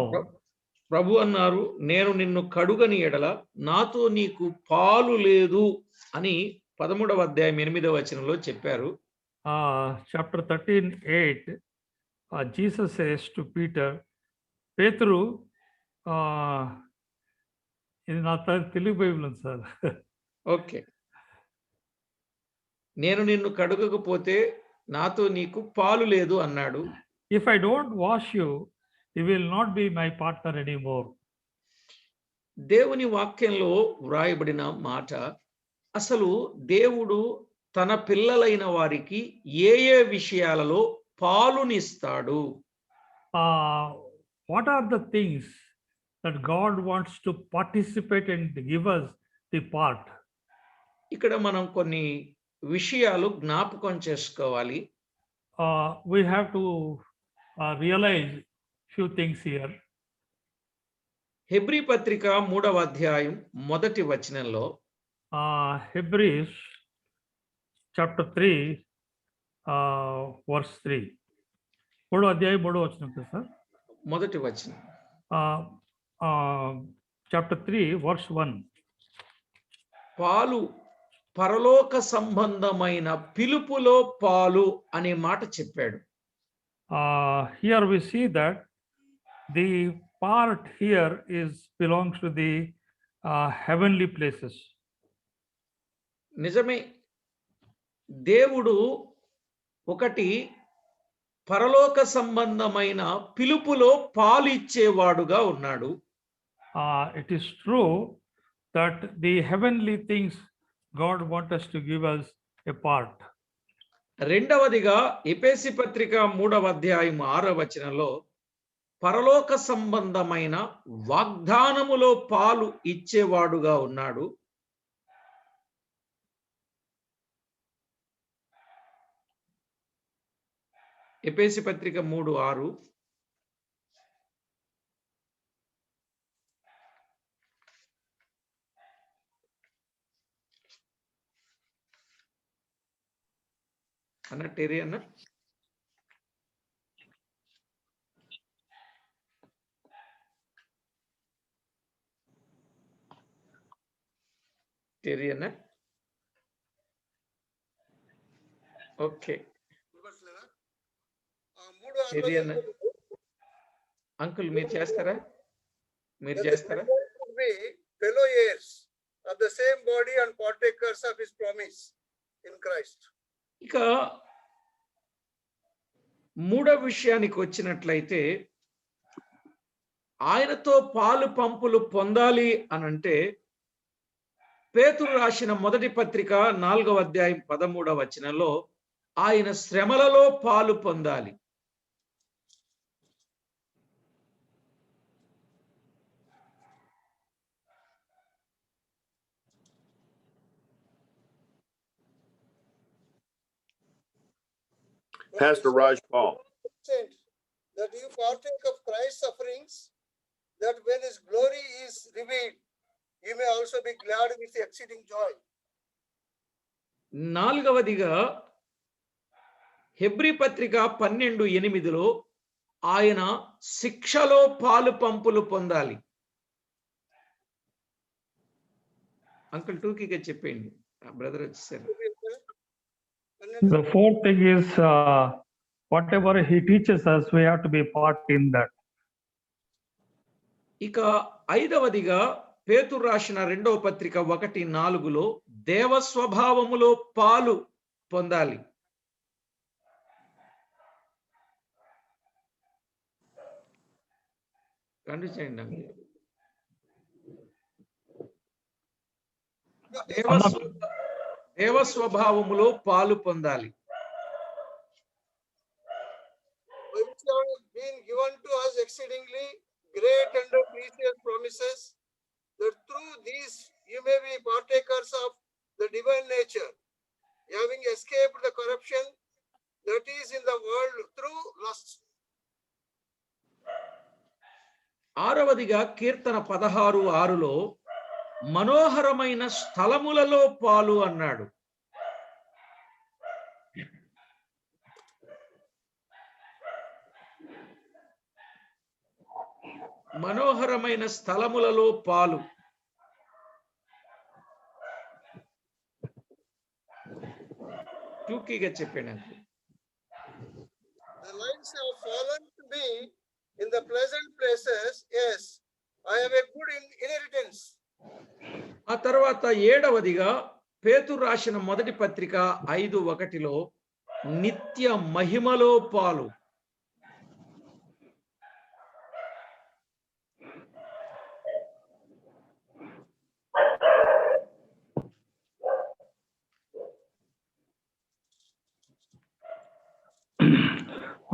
S3: ప్రభు అన్నారు, నేను నిన్ను కడుగని ఎడల నాతో నీకు పాలు లేదు అని 13వ అధ్యాయం 8వ వచనంలో చెప్పారు.
S2: Chapter 13:8 Jesus says to Peter, పేతురు, ఇది నా తెలుగు బైబిల్ ఉంది సార్.
S3: ఓకే, నేను నిన్ను కడుగకపోతే నాతో నీకు పాలు లేదు అన్నాడు.
S2: If I don't wash you, you will not be my partner anymore.
S3: దేవుని వాక్యంలో వ్రాయబడిన మాట, అసలు దేవుడు తన పిల్లలైన వారికి ఏ ఏ విషయాలలో పాలునిస్తాడు?
S2: What are the things that God wants to participate and give us the part?
S3: ఇక్కడ మనం కొన్ని విషయాలు జ్ఞాపకం చేసుకోవాలి.
S2: We have to realize few things here.
S3: Hebrew పత్రిక 3వ అధ్యాయం 1వ వచనంలో,
S2: Hebrews chapter 3 verse 3, 3వ అధ్యాయం 3వ వచనం సార్.
S3: 1వ వచనం,
S2: chapter 3 verse 1.
S3: పాలు పరలోక సంబంధమైన పిలుపులో పాలు అనే మాట చెప్పాడు.
S2: Here we see that the part here belongs to the heavenly places.
S3: నిజమే, దేవుడు ఒకటి పరలోక సంబంధమైన పిలుపులో పాలు ఇచ్చేవాడుగా ఉన్నాడు.
S2: It is true that the heavenly things God wants us to give us a part.
S3: రెండవదిగా ఎఫెసీ పత్రిక 3వ అధ్యాయం 6వ వచనంలో, పరలోక సంబంధమైన వాగ్దానములో పాలు ఇచ్చేవాడుగా ఉన్నాడు. ఎఫెసీ పత్రిక 3:6. అన్న టెరీ అన్న టెరీ అన్న ఓకే టెరీ అన్న అంకుల్ మీరు చేస్తారా?
S4: Fellow heirs of the same body and partakers of his promise in Christ.
S3: ఇక మూడవ విషయానికి వచ్చినట్లయితే ఆయనతో పాలు పంపులు పొందాలి అనంటే పేతురు రాసిన మొదటి పత్రిక 4వ అధ్యాయం 13వ వచనంలో ఆయన శ్రమలలో పాలు పొందాలి.
S1: Pastor Raj Paul.
S4: That you partake of Christ's sufferings, that when his glory is revealed, you may also be glad with exceeding joy.
S3: నాలుగవదిగా హెబ్రీ పత్రిక 12:8లో ఆయన శిక్షలో పాలు పంపులు పొందాలి. అంకుల్ టూకీగా చెప్పండి, బ్రదర్ వచ్చేసారు.
S2: The fourth thing is whatever he teaches us, we have to be part in that.
S3: ఇక ఐదవదిగా పేతురు రాసిన 2వ పత్రిక 1:4లో దేవ స్వభావములో పాలు పొందాలి. కండిచేయండి. దేవ స్వభావములో పాలు పొందాలి.
S4: Which have been given to us exceedingly great and precious promises, that through these you may be partakers of the divine nature, having escaped the corruption that is in the world through lust.
S3: ఆరవదిగా కీర్తన 16:6లో మనోహరమైన స్థలములలో పాలు అన్నాడు. మనోహరమైన స్థలములలో పాలు. టూకీగా చెప్పాను.
S4: The lines have fallen to me in the pleasant places. Yes, I have a good inheritance.
S3: ఆ తర్వాత ఏడవదిగా పేతురు రాసిన మొదటి పత్రిక 5:1లో నిత్య మహిమలో పాలు.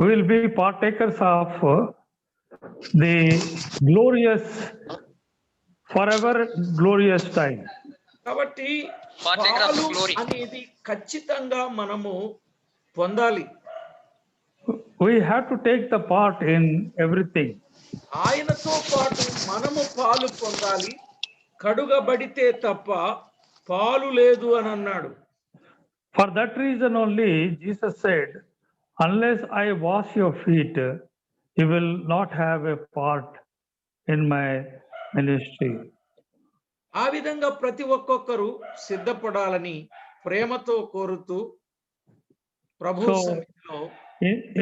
S2: We will be partakers of the glorious, forever glorious time.
S3: కాబట్టి పాలు అనేది ఖచ్చితంగా మనము పొందాలి.
S2: We have to take the part in everything.
S3: ఆయనతో పాటు మనము పాలు పొందాలి. కడుగబడితే తప్ప పాలు లేదు అని అన్నాడు.
S2: For that reason only Jesus said, unless I wash your feet, you will not have a part in my ministry.
S3: ఆ విధంగా ప్రతి ఒక్కొక్కరు సిద్ధపడాలని ప్రేమతో కోరుతూ ప్రభు సన్నిధిలో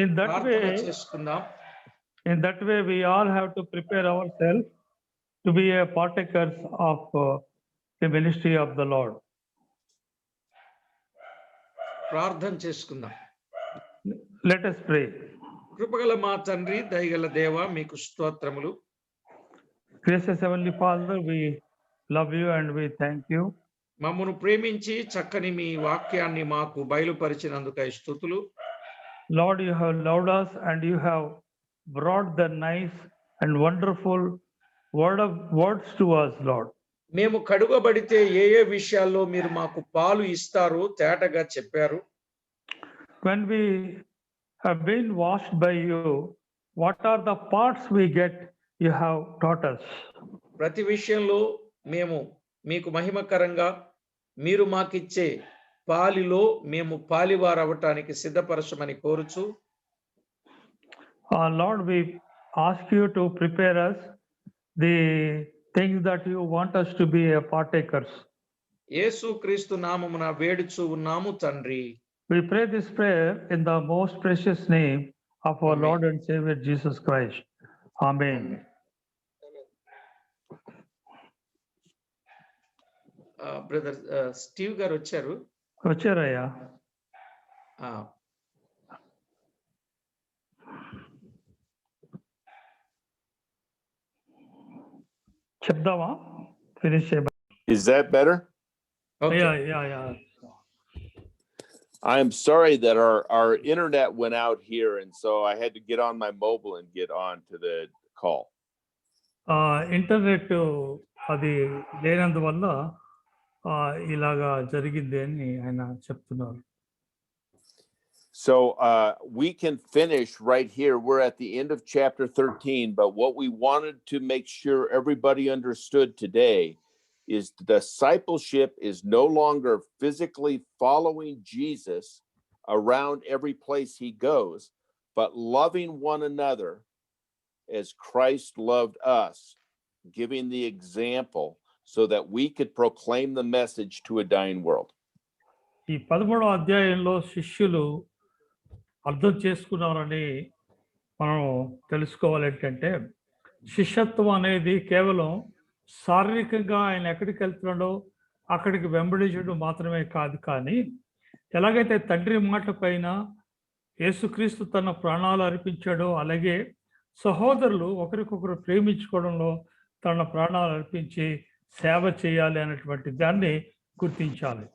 S2: In that
S3: ప్రార్థన
S2: way,
S3: చేసుకుందాం.
S2: in that way, we all have to prepare ourselves to be a partakers of the ministry of the Lord.
S3: ప్రార్థన చేసుకుందాం.
S2: Let us pray.
S3: కృపగల మా తండ్రి, దయగల దేవ, మీకు స్తోత్రములు.
S2: Gracious Heavenly Father, we love you and we thank you.
S3: మమ్మను ప్రేమించి చక్కని మీ వాక్యాన్ని మాకు బయలుపరిచినందుకై స్తుతులు.
S2: Lord, you have loved us and you have brought the nice and wonderful words to us, Lord.
S3: మేము కడుగబడితే ఏ ఏ విషయాల్లో మీరు మాకు పాలు ఇస్తారో తేటగా చెప్పారు.
S2: When we have been washed by you, what are the parts we get you have taught us?
S3: ప్రతి విషయంలో మేము మీకు మహిమకరంగా మీరు మాకిచ్చే పాలిలో మేము పాలివారు అవటానికి సిద్ధపరచమని కోరుచు.
S2: Lord, we ask you to prepare us the things that you want us to be a partakers.
S3: యేసుక్రీస్తు నామమున వేడుచు ఉన్నాము తండ్రి.
S2: We pray this prayer in the most precious name of our
S3: Amen.
S2: Lord and Savior Jesus Christ. Amen.
S3: Brother Steve గారు వచ్చారు.
S2: వచ్చారయ్యా. చెప్దామా? Finish చేయ.
S1: Is that better?
S3: Okay.
S2: Yeah.
S1: I'm sorry that our internet went out here, and so I had to get on my mobile and get on to the call.
S2: Internet అది లేనందువల్ల ఇలాగా జరిగింది అని ఆయన చెప్తున్నారు.
S1: So we can finish right here. We're at the end of chapter 13, but what we wanted to make sure everybody understood today is discipleship is no longer physically following Jesus around every place he goes, but loving one another as Christ loved us, giving the example so that we could proclaim the message to a dying world.
S2: ఈ 13వ అధ్యాయంలో శిష్యులు అర్థం చేసుకున్నారని మనం తెలుసుకోవాలి. ఏంటంటే శిష్యత్వం అనేది కేవలం శారీరకంగా ఆయన ఎక్కడికి వెళ్తున్నాడో అక్కడికి వెంబడించడం మాత్రమే కాదు, కానీ ఎలాగైతే తండ్రి మాట పైన యేసుక్రీస్తు తన ప్రాణాలు అర్పించాడో అలాగే సహోదరులు ఒకరికొకరు ప్రేమించుకోవడంలో తన ప్రాణాలు అర్పించి సేవ చేయాలి అనేటువంటి దాన్ని గుర్తించాలి.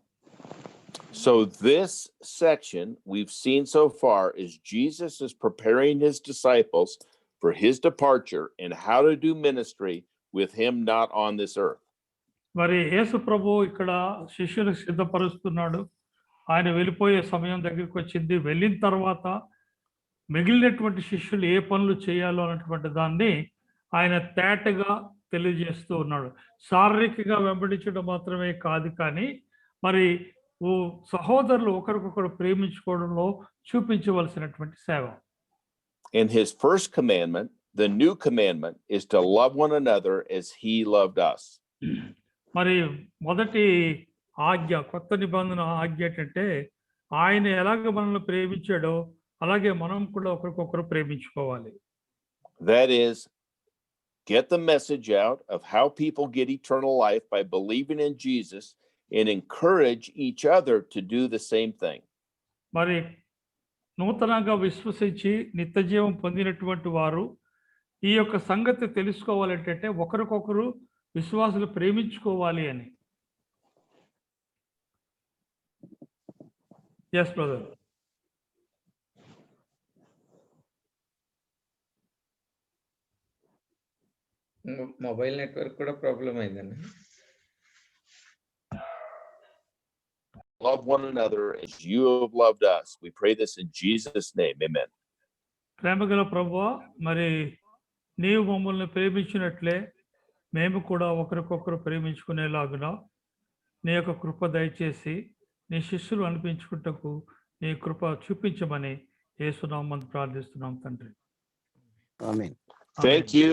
S1: So this section we've seen so far is Jesus is preparing his disciples for his departure and how to do ministry with him not on this earth.
S2: మరి యేసు ప్రభు ఇక్కడ శిష్యులకు సిద్ధపరుస్తున్నాడు. ఆయన వెళ్ళిపోయే సమయం దగ్గరికి వచ్చింది. వెళ్ళిన తర్వాత మిగిలినటువంటి శిష్యులు ఏ పనులు చేయాలో అన్నటువంటి దాన్ని ఆయన తేటగా తెలియజేస్తూ ఉన్నాడు. శారీరకంగా వెంబడించడం మాత్రమే కాదు, కానీ మరి సహోదరులు ఒకరికొకరు ప్రేమించుకోవడంలో చూపించవలసినటువంటి సేవ.
S1: And his first commandment, the new commandment, is to love one another as he loved us.
S2: మరి మొదటి ఆజ్ఞ, కొత్త నిబంధన ఆజ్ఞ ఏంటంటే ఆయన ఎలాగ మనల్ని ప్రేమించాడో అలాగే మనం కూడా ఒకరికొకరు ప్రేమించుకోవాలి.
S1: That is, get the message out of how people get eternal life by believing in Jesus and encourage each other to do the same thing.
S2: మరి నూతనంగా విశ్వసించి నిత్యజీవం పొందినటువంటి వారు ఈ యొక్క సంగతి తెలుసుకోవాలంటే ఒకరికొకరు విశ్వాసులు ప్రేమించుకోవాలి అని. Yes brother.
S3: మొబైల్ నెట్వర్క్ కూడా ప్రాబ్లం అయిందండి.
S1: Love one another as you have loved us. We pray this in Jesus' name. Amen.
S2: ప్రేమగల ప్రభువా, మరి నీవు మమ్మల్ని ప్రేమించినట్లే మేము కూడా ఒకరికొకరు ప్రేమించుకునేలాగున నీ యొక్క కృప దయచేసి నీ శిష్యులు అనిపించుకుంటకు నీ కృప చూపించమని యేసు నామమున ప్రార్థిస్తున్నాం తండ్రి.
S5: Amen.
S1: Thank you.